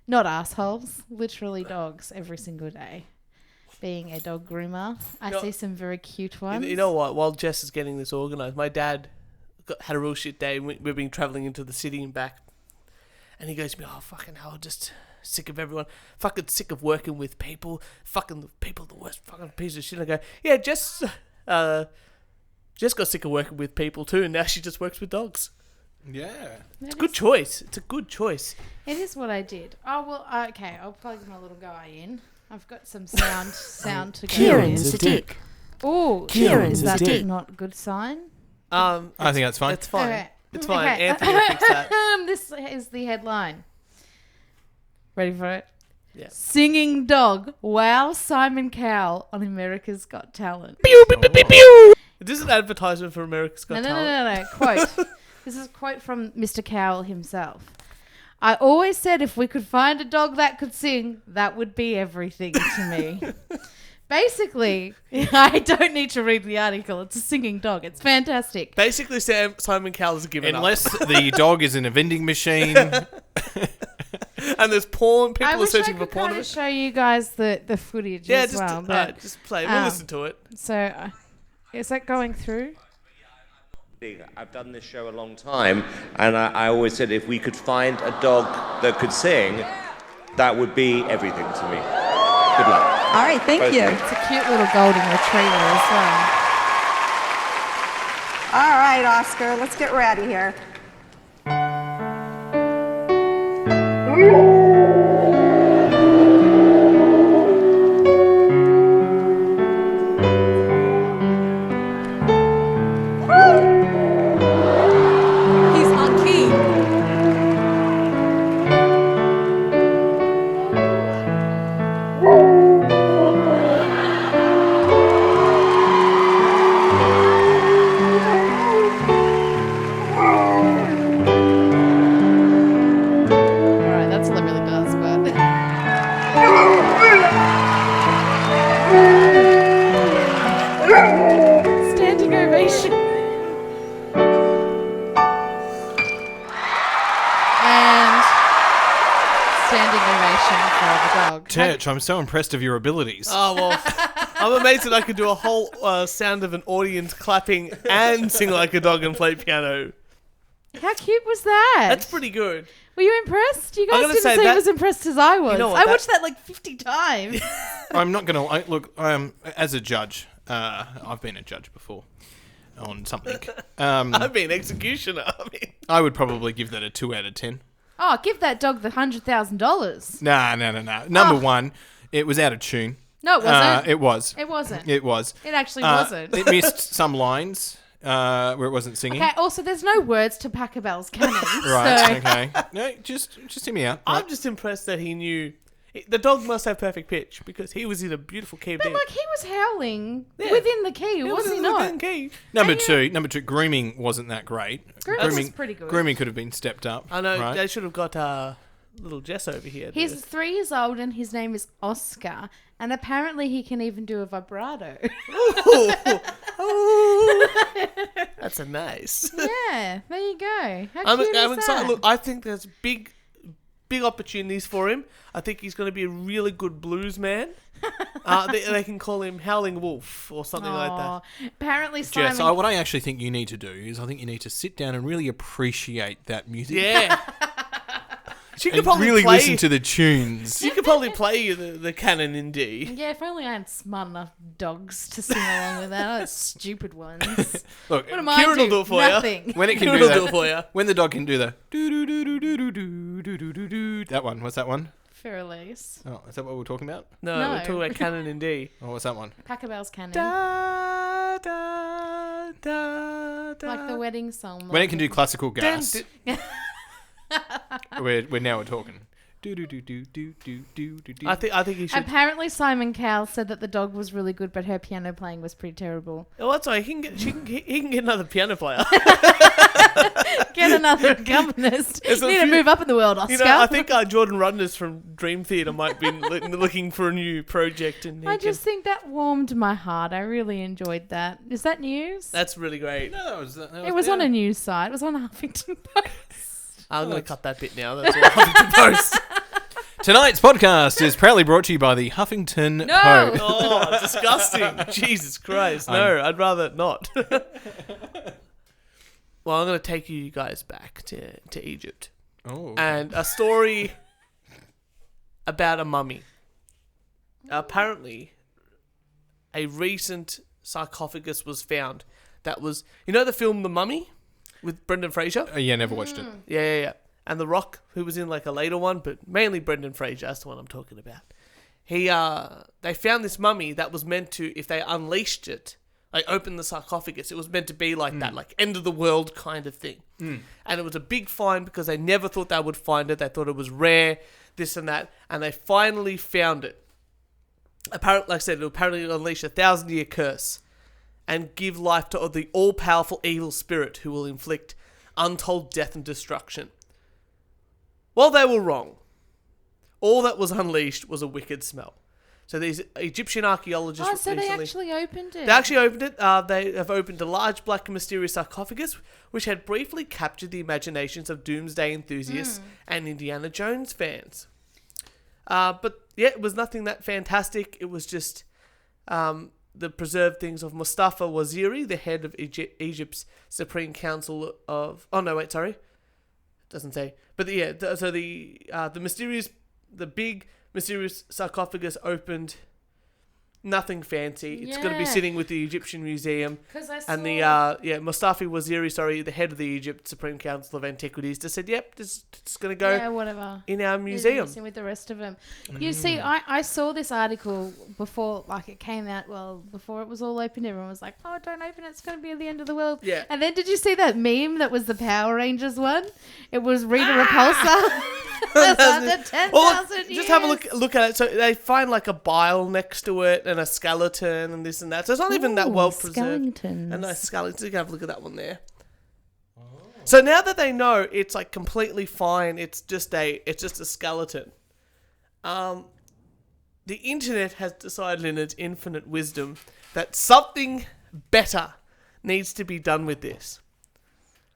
Not assholes. Literally dogs every single day. Being a dog groomer, I No. see some very cute ones. You know what? While Jess is getting this organised, my dad had a real shit day. We've been travelling into the city and back. And he goes to me, oh, fucking hell, just sick of everyone. Fucking sick of working with people. Fucking people, the worst fucking piece of shit. I go, yeah, Jess got sick of working with people too, and now she just works with dogs. Yeah. It's a good choice. It's a good choice. It is what I did. Oh, well, okay. I'll plug my little guy in. I've got some sound to go Kieran's with. a dick. Oh, Kieran's is a that dick. not a good sign? I think that's fine. It's fine. Okay. It's fine. Okay. Anthony will fix that. This is the headline. Ready for it? Yeah. Singing dog. Wow, Simon Cowell on America's Got Talent. It's This is an advertisement for America's Got Talent. No. Quote. This is a quote from Mr. Cowell himself. I always said if we could find a dog that could sing, that would be everything to me. Basically, I don't need to read the article. It's a singing dog. It's fantastic. Basically, Simon Cowell has given Unless up. the dog is in a vending machine. And there's porn. People I are wish I searching for could porn. kind of show you guys the footage Yeah, as just, well. But, just play. We'll listen to it. so, is that going through? I've done this show a long time, and I always said if we could find a dog that could sing, that would be everything to me. Good luck. All right, thank you. It's a cute little golden retriever as well. All right, Oscar, let's get ready here. He's on key. Alright, that's all it really does, but... Standing ovation. And... Standing ovation for the dog. Turch, I'm so impressed of your abilities. Oh, well, I'm amazed that I could do a whole sound of an audience clapping and sing like a dog and play piano. How cute was that? That's pretty good. Were you impressed? You I'm guys gonna didn't say seem that- as impressed as I was. You know what, I that- watched that like 50 times. I'm not going to... Look, as a judge, I've been a judge before on something. I've been executioner. I would probably give that a 2 out of 10. Oh, give that dog the $100,000. Nah. Number one, it was out of tune. No, it wasn't. It was. It wasn't. It was. It actually wasn't. It missed some lines where it wasn't singing. Okay, also, there's no words to Pachelbel's canon. Right, So, okay. No, just hear me out. I'm just impressed that he knew. The dog must have perfect pitch because he was in a beautiful key. but like, he was howling Yeah. within the key, was he not? Key. Number two, grooming wasn't that great. Grooming was pretty good. Grooming could have been stepped up. I know right? they should have got little Jess over here. He's 3 years old and his name is Oscar. And apparently he can even do a vibrato. That's a nice. Yeah, there you go. How I'm cute is excited. that? Look, I think there's big opportunities for him. I think he's going to be a really good blues man. They can call him Howling Wolf or something like that. Aw, apparently Simon... Jess, what I actually think you need to do is I think you need to sit down and really appreciate that music. Yeah. She could And probably really play. listen to the tunes. You could probably play the canon in D. Yeah, if only I had smart enough dogs to sing along with that. Those stupid ones. Look, What am I Kieran will do? do it for ya. Nothing. when it can Kieran do will do it that, for you. when the dog can do the do do do do do do do do do do. That one. What's that one? Furlese. Oh, is that what we're talking about? No, No. we're talking about canon in D. Oh, what's that one? Pachelbel's canon. Da, da, da, da. Like the wedding song. When it can do classical gas. Dun, We're now talking. Do do do do do do do do do. I think he should. Apparently Simon Cowell said that the dog was really good, but her piano playing was pretty terrible. Oh, that's right. He can get another piano player. Get another accompanist. There's You a need to few- move up in the world, Oscar. You know, I think Jordan Rudness from Dream Theater might be looking for a new project, and I just think that warmed my heart. I really enjoyed that. Is that news? that's really great. No, It was on a news site. It was on the Huffington Post. I'm gonna cut that bit now. That's all I have to post. Tonight's podcast is proudly brought to you by the Huffington No! Post. Oh, disgusting! Jesus Christ! No, I'd rather not. Well, I'm gonna take you guys back to Egypt, Oh, and a story about a mummy. Apparently, a recent sarcophagus was found. That was, the film The Mummy with Brendan Fraser. yeah, never watched it. Yeah. And The Rock, who was in like a later one, but mainly Brendan Fraser. That's the one I'm talking about. They found this mummy that was meant to, if they unleashed it, like opened the sarcophagus, it was meant to be like that, like end of the world kind of thing. And it was a big find because they never thought they would find it. They thought it was rare, this and that, and they finally found it. Apparently, like I said, it apparently unleashed a 1,000-year curse. and give life to the all-powerful evil spirit who will inflict untold death and destruction. Well, they were wrong. All that was unleashed was a wicked smell. So these Egyptian archaeologists... Oh, so they actually opened it. They actually opened it. They have opened a large black and mysterious sarcophagus, which had briefly captured the imaginations of doomsday enthusiasts and Indiana Jones fans. But yeah, it was nothing that fantastic. It was just the preserved things of Mustafa Waziri, the head of Egypt's Supreme Council of... Oh, no, wait, sorry. It doesn't say. But yeah, the big mysterious sarcophagus opened. Nothing fancy. It's going to be sitting with the Egyptian Museum. And the Mustafa Waziri, the head of the Egypt Supreme Council of Antiquities, just said, "Yep, it's going to go whatever. in our museum." With the rest of them. You see, I saw this article before, it came out. Well, before it was all open, everyone was like, "Oh, don't open it! It's going to be at the end of the world." Yeah. And then did you see that meme that was the Power Rangers one? It was Rita Repulsa. After 10,000 years. Just have a look at it. So they find a bile next to it and a skeleton and this and that. So it's not even that well preserved. Skeletons. A nice skeleton. You can have a look at that one there. So now that they know it's completely fine, it's just a skeleton. The internet has decided in its infinite wisdom that something better needs to be done with this.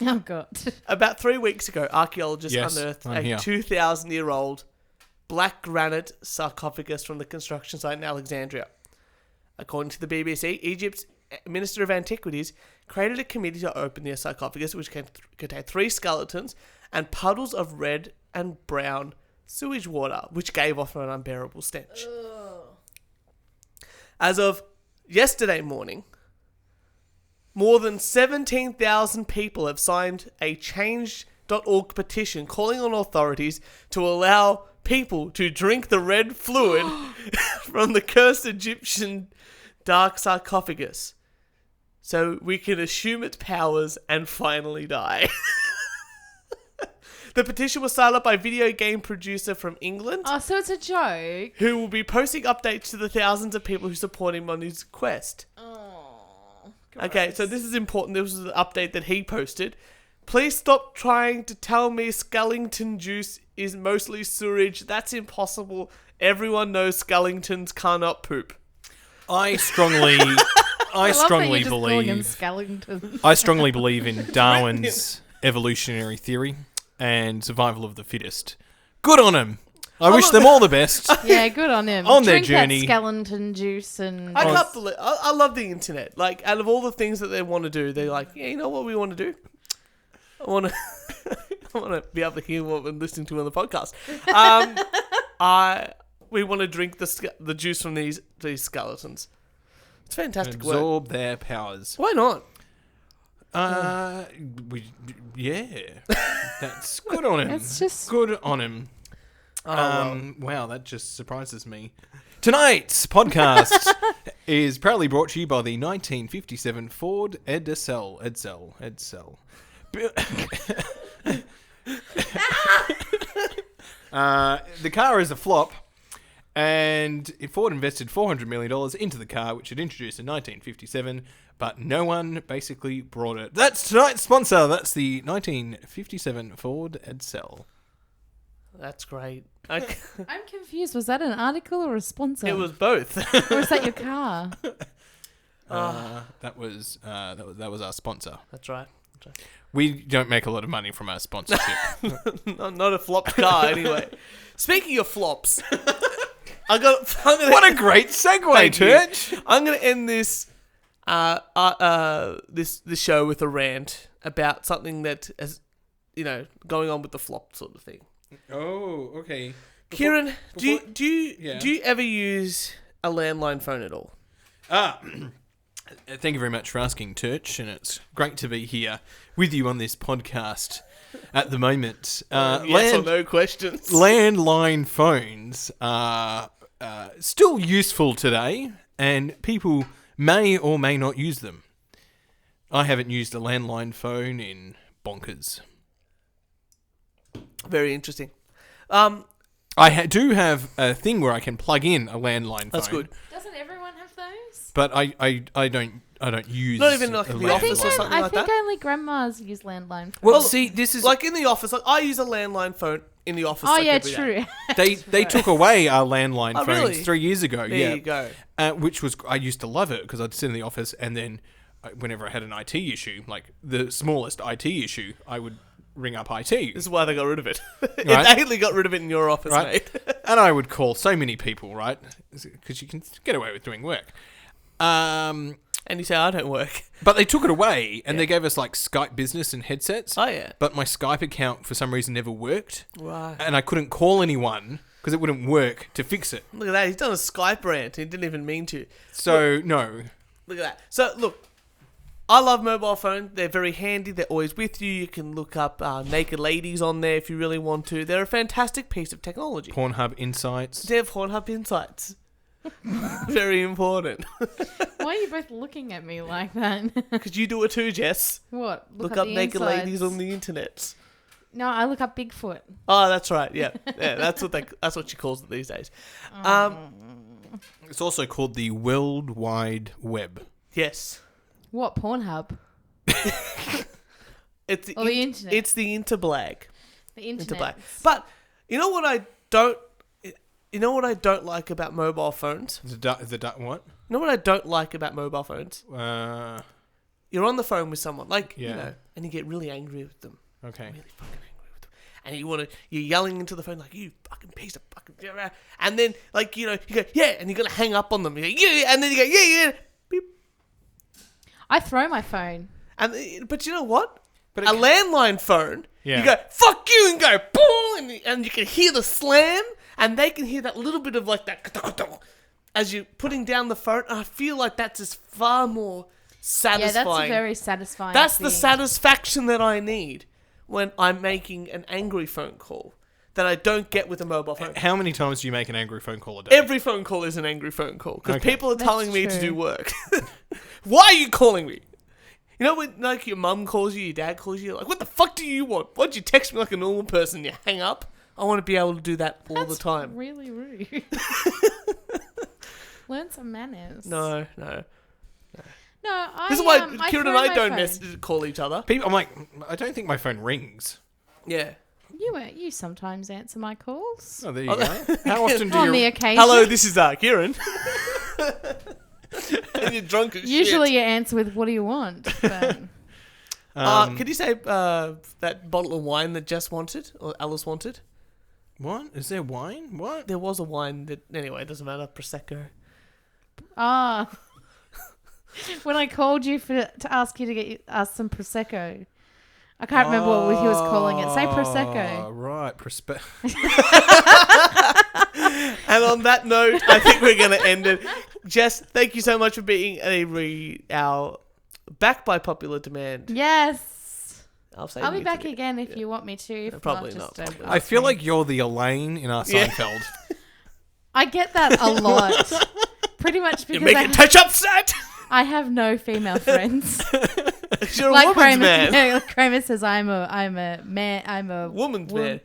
Oh, God. About 3 weeks ago, archaeologists unearthed I'm a here. 2,000-year-old black granite sarcophagus from the construction site in Alexandria. According to the BBC, Egypt's Minister of Antiquities created a committee to open the sarcophagus, which contained 3 skeletons and puddles of red and brown sewage water, which gave off an unbearable stench. As of yesterday morning, more than 17,000 people have signed a Change.org petition calling on authorities to allow people to drink the red fluid from the cursed Egyptian dark sarcophagus so we can assume its powers and finally die. The petition was started up by a video game producer from England. Oh, so it's a joke. Who will be posting updates to the thousands of people who support him on his quest. Okay, so this is important. This was the update that he posted. Please stop trying to tell me Skellington juice is mostly sewage. That's impossible. Everyone knows Skellingtons cannot poop. I strongly believe in Darwin's evolutionary theory and survival of the fittest. Good on him. I wish them all the best. Yeah, good on him. On their Drink journey. that skeleton juice and... I can't believe... I love the internet. Out of all the things that they want to do, they're like, yeah, you know what we want to do? I want to be able to hear what we're listening to on the podcast. We want to drink the juice from these skeletons. It's fantastic work. Absorb their powers. Why not? That's good on him. It's just... Good on him. Well. Wow, that just surprises me. Tonight's podcast is proudly brought to you by the 1957 Ford Edsel. The car is a flop, and Ford invested $400 million into the car, which it introduced in 1957, but no one basically brought it. That's tonight's sponsor. That's the 1957 Ford Edsel. That's great. I'm confused. Was that an article or a sponsor? It was both. Or is that your car? That was our sponsor. That's right. We don't make a lot of money from our sponsorship. Not a flopped car, anyway. Speaking of flops, what a great segue, Turch. I'm going to end this this show with a rant about something that is, going on with the flop sort of thing. Oh, okay. Kieran, do you ever use a landline phone at all? Thank you very much for asking, Turch, and it's great to be here with you on this podcast at the moment. Yes or no questions. Landline phones are still useful today, and people may or may not use them. I haven't used a landline phone in bonkers. Very interesting. I do have a thing where I can plug in a landline phone. That's good. Doesn't everyone have those? But I don't use. Not even like a in the landline. office or something I like think that. only grandmas use landline. Well, see, this is Like in the office, like I use a landline phone in the office. Oh like, yeah, every day. true. they took away our landline Oh, phones really? 3 years ago. There yeah, you go. Which was I used to love it because I'd sit in the office and then whenever I had an IT issue, like the smallest IT issue, I would ring up IT. This is why they got rid of it. Right. They got rid of it in your office, Right. mate. And I would call so many people, right? Because you can get away with doing work. And you say, I don't work. But they took it away and they gave us like Skype business and headsets. Oh, yeah. But my Skype account for some reason never worked. Right. And I couldn't call anyone because it wouldn't work to fix it. Look at that. He's done a Skype rant. He didn't even mean to. So, no. Look at that. So, look. I love mobile phones. They're very handy. They're always with you. You can look up naked ladies on there if you really want to. They're a fantastic piece of technology. Pornhub Insights. They have Pornhub Insights. Very important. Why are you both looking at me like that? Because you do it too, Jess. What? Look up the naked insides. ladies on the internet. No, I look up Bigfoot. Oh, that's right. Yeah, yeah. That's what she calls it these days. It's also called the World Wide Web. Yes. What, Pornhub? It's the, Or the internet. It's the interblag. The internet. Interblag. But you know what I don't. You know what I don't like about mobile phones. What? You know what I don't like about mobile phones. Uh, You're on the phone with someone, like Yeah. and you get really angry with them. okay. Really fucking angry with them. And you're yelling into the phone like, you fucking piece of fucking, and then like you go, yeah, and you're gonna hang up on them. You go, yeah, and then you go, yeah, beep. I throw my phone. But you know what? But A landline phone, Yeah. you go, fuck you, and go, boom, and you can hear the slam, and they can hear that little bit of like that as you're putting down the phone. And I feel like that's just far more satisfying. Yeah, that's a very satisfying That's the thing. satisfaction that I need when I'm making an angry phone call that I don't get with a mobile phone. How many times do you make an angry phone call a day? Every phone call is an angry phone call because Okay. people are That's telling me to true. do work. Why are you calling me? You know when like your mum calls you, your dad calls you, you're like, what the fuck do you want? Why'd you text me like a normal person? You hang up. I want to be able to do that all the time. Really rude. Learn some manners. No. No, This is why I Kieran throw and I my don't phone. call each other. People, I'm like, I don't think my phone rings. Yeah. You sometimes answer my calls. Oh, there you go. How often do On the you... occasion. Hello, this is Kieran. And you're drunk as Usually shit. you answer with, what do you want? But Could you say that bottle of wine that Jess wanted or Alice wanted? What? Is there wine? What? There was a wine that anyway, it doesn't matter. Prosecco. when I called you to ask you to get us some Prosecco. I can't remember what he was calling it. Say Prosecco. Oh, right. And on that note, I think we're going to end it. Jess, thank you so much for being our back by popular demand. Yes. I'll be back again if you want me to. If Probably not. not. Just, I feel like you're the Elaine in our Yeah. Seinfeld. I get that a lot. Pretty much You're because making Touch upset. I have no female friends. You're a like woman's Kramer, man. like Kramer says, I'm a man. I'm a Woman's man.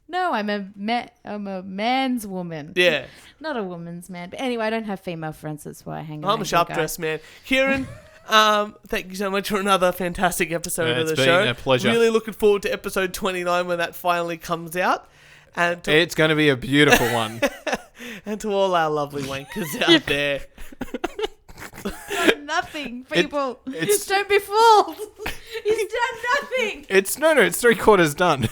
No, I'm a man's woman. Yeah. Not a woman's man. But anyway, I don't have female friends. That's why I hang I'm a sharp dressed man. Kieran, thank you so much for another fantastic episode of It's the been show. a pleasure. Really looking forward to episode 29 when that finally comes out. And to, It's going to be a beautiful one. and to all our lovely wankers out there. Nothing, people. it's- Just don't be fooled. He's done nothing. It's 3/4 done.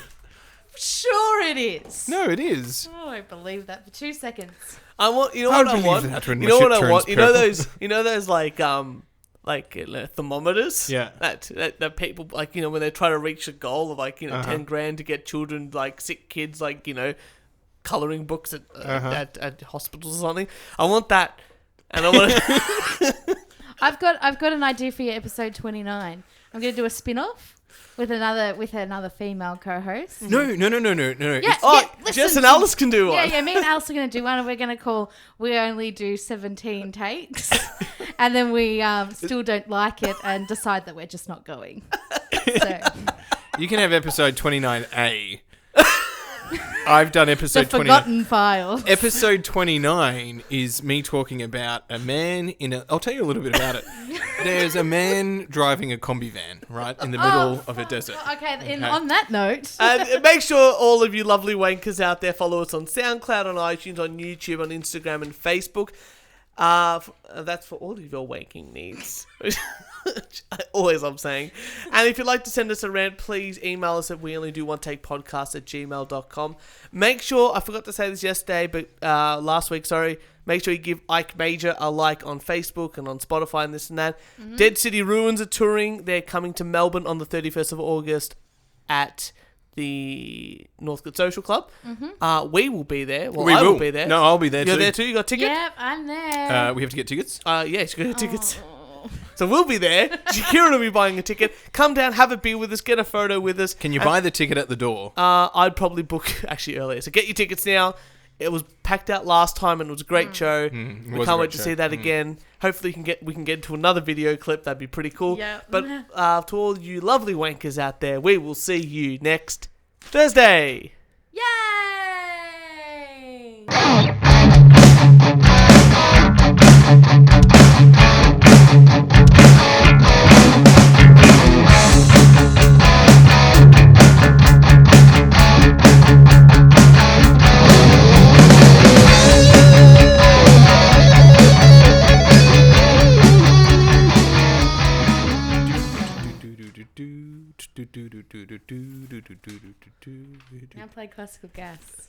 Sure it is. No, it is. Oh, I don't believe that for 2 seconds. I want, you know I what I believe want? that when You my know shit what I turns want? purple. You know those like thermometers? Yeah. That people like, when they try to reach a goal of like, 10 grand to get children, like sick kids, like, coloring books at hospitals or something. I want that. And I want to... I've got an idea for your episode 29. I'm going to do a spin-off with another female co-host. No. Yeah, Oh, listen Jess and to- Alice can do one. Yeah, me and Alice are going to do one, and we're going to call We Only Do 17 Takes. And then we still don't like it and decide that we're just not going. So, You can have episode 29A. I've done The episode 29. forgotten file. Episode 29 is me talking about a man in a... I'll tell you a little bit about it. There's a man driving a combi van, right, in the middle of a desert. Okay, on that note. And make sure all of you lovely wankers out there follow us on SoundCloud, on iTunes, on YouTube, on Instagram and Facebook. That's for all of your wanking needs. Always I'm saying. And if you'd like to send us a rant, please email us at weonlydooonetake@gmail.com. Make sure, I forgot to say this yesterday, but last week, sorry, make sure you give Ike Major a like on Facebook and on Spotify and this and that. Mm-hmm. Dead City Ruins are touring. They're coming to Melbourne on the 31st of August at the Northcote Social Club. Mm-hmm. We will be there. Well, I will be there. No, I'll be there You're too. there too? You got a ticket? Yep, I'm there. We have to get tickets? Yes, you got tickets. So we'll be there. Kieran will be buying a ticket. Come down, have a beer with us, get a photo with us. Can you buy the ticket at the door? I'd probably book actually earlier. So get your tickets now. It was packed out last time and it was a great show. We can't wait to see that again. Hopefully we can get to another video clip. That'd be pretty cool. Yeah. But to all you lovely wankers out there, we will see you next Thursday. Yay! Now play classical gas.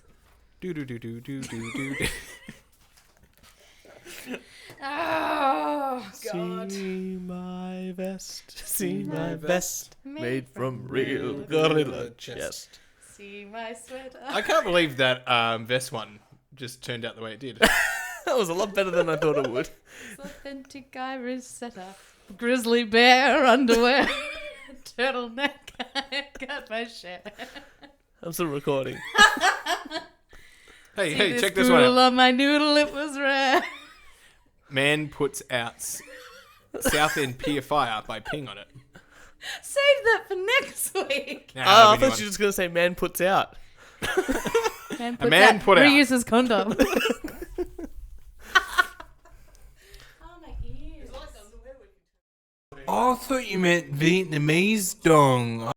Oh, God. See my vest, see my vest, made from real gorilla chest. See my sweater. I can't believe that vest one just turned out the way it did. That was a lot better than I thought it would. Authentic Irish setup. Grizzly bear underwear. Turtleneck. Got my shit. I'm still recording. Hey, check this one out. On my noodle, it was rare. Man puts out Southend Pier fire by peeing on it. Save that for next week. Nah, I that'll be thought one. you were just going to say man puts out. Man A man put out. reuses condom. Oh, my ears. Oh, I thought you meant Vietnamese dong.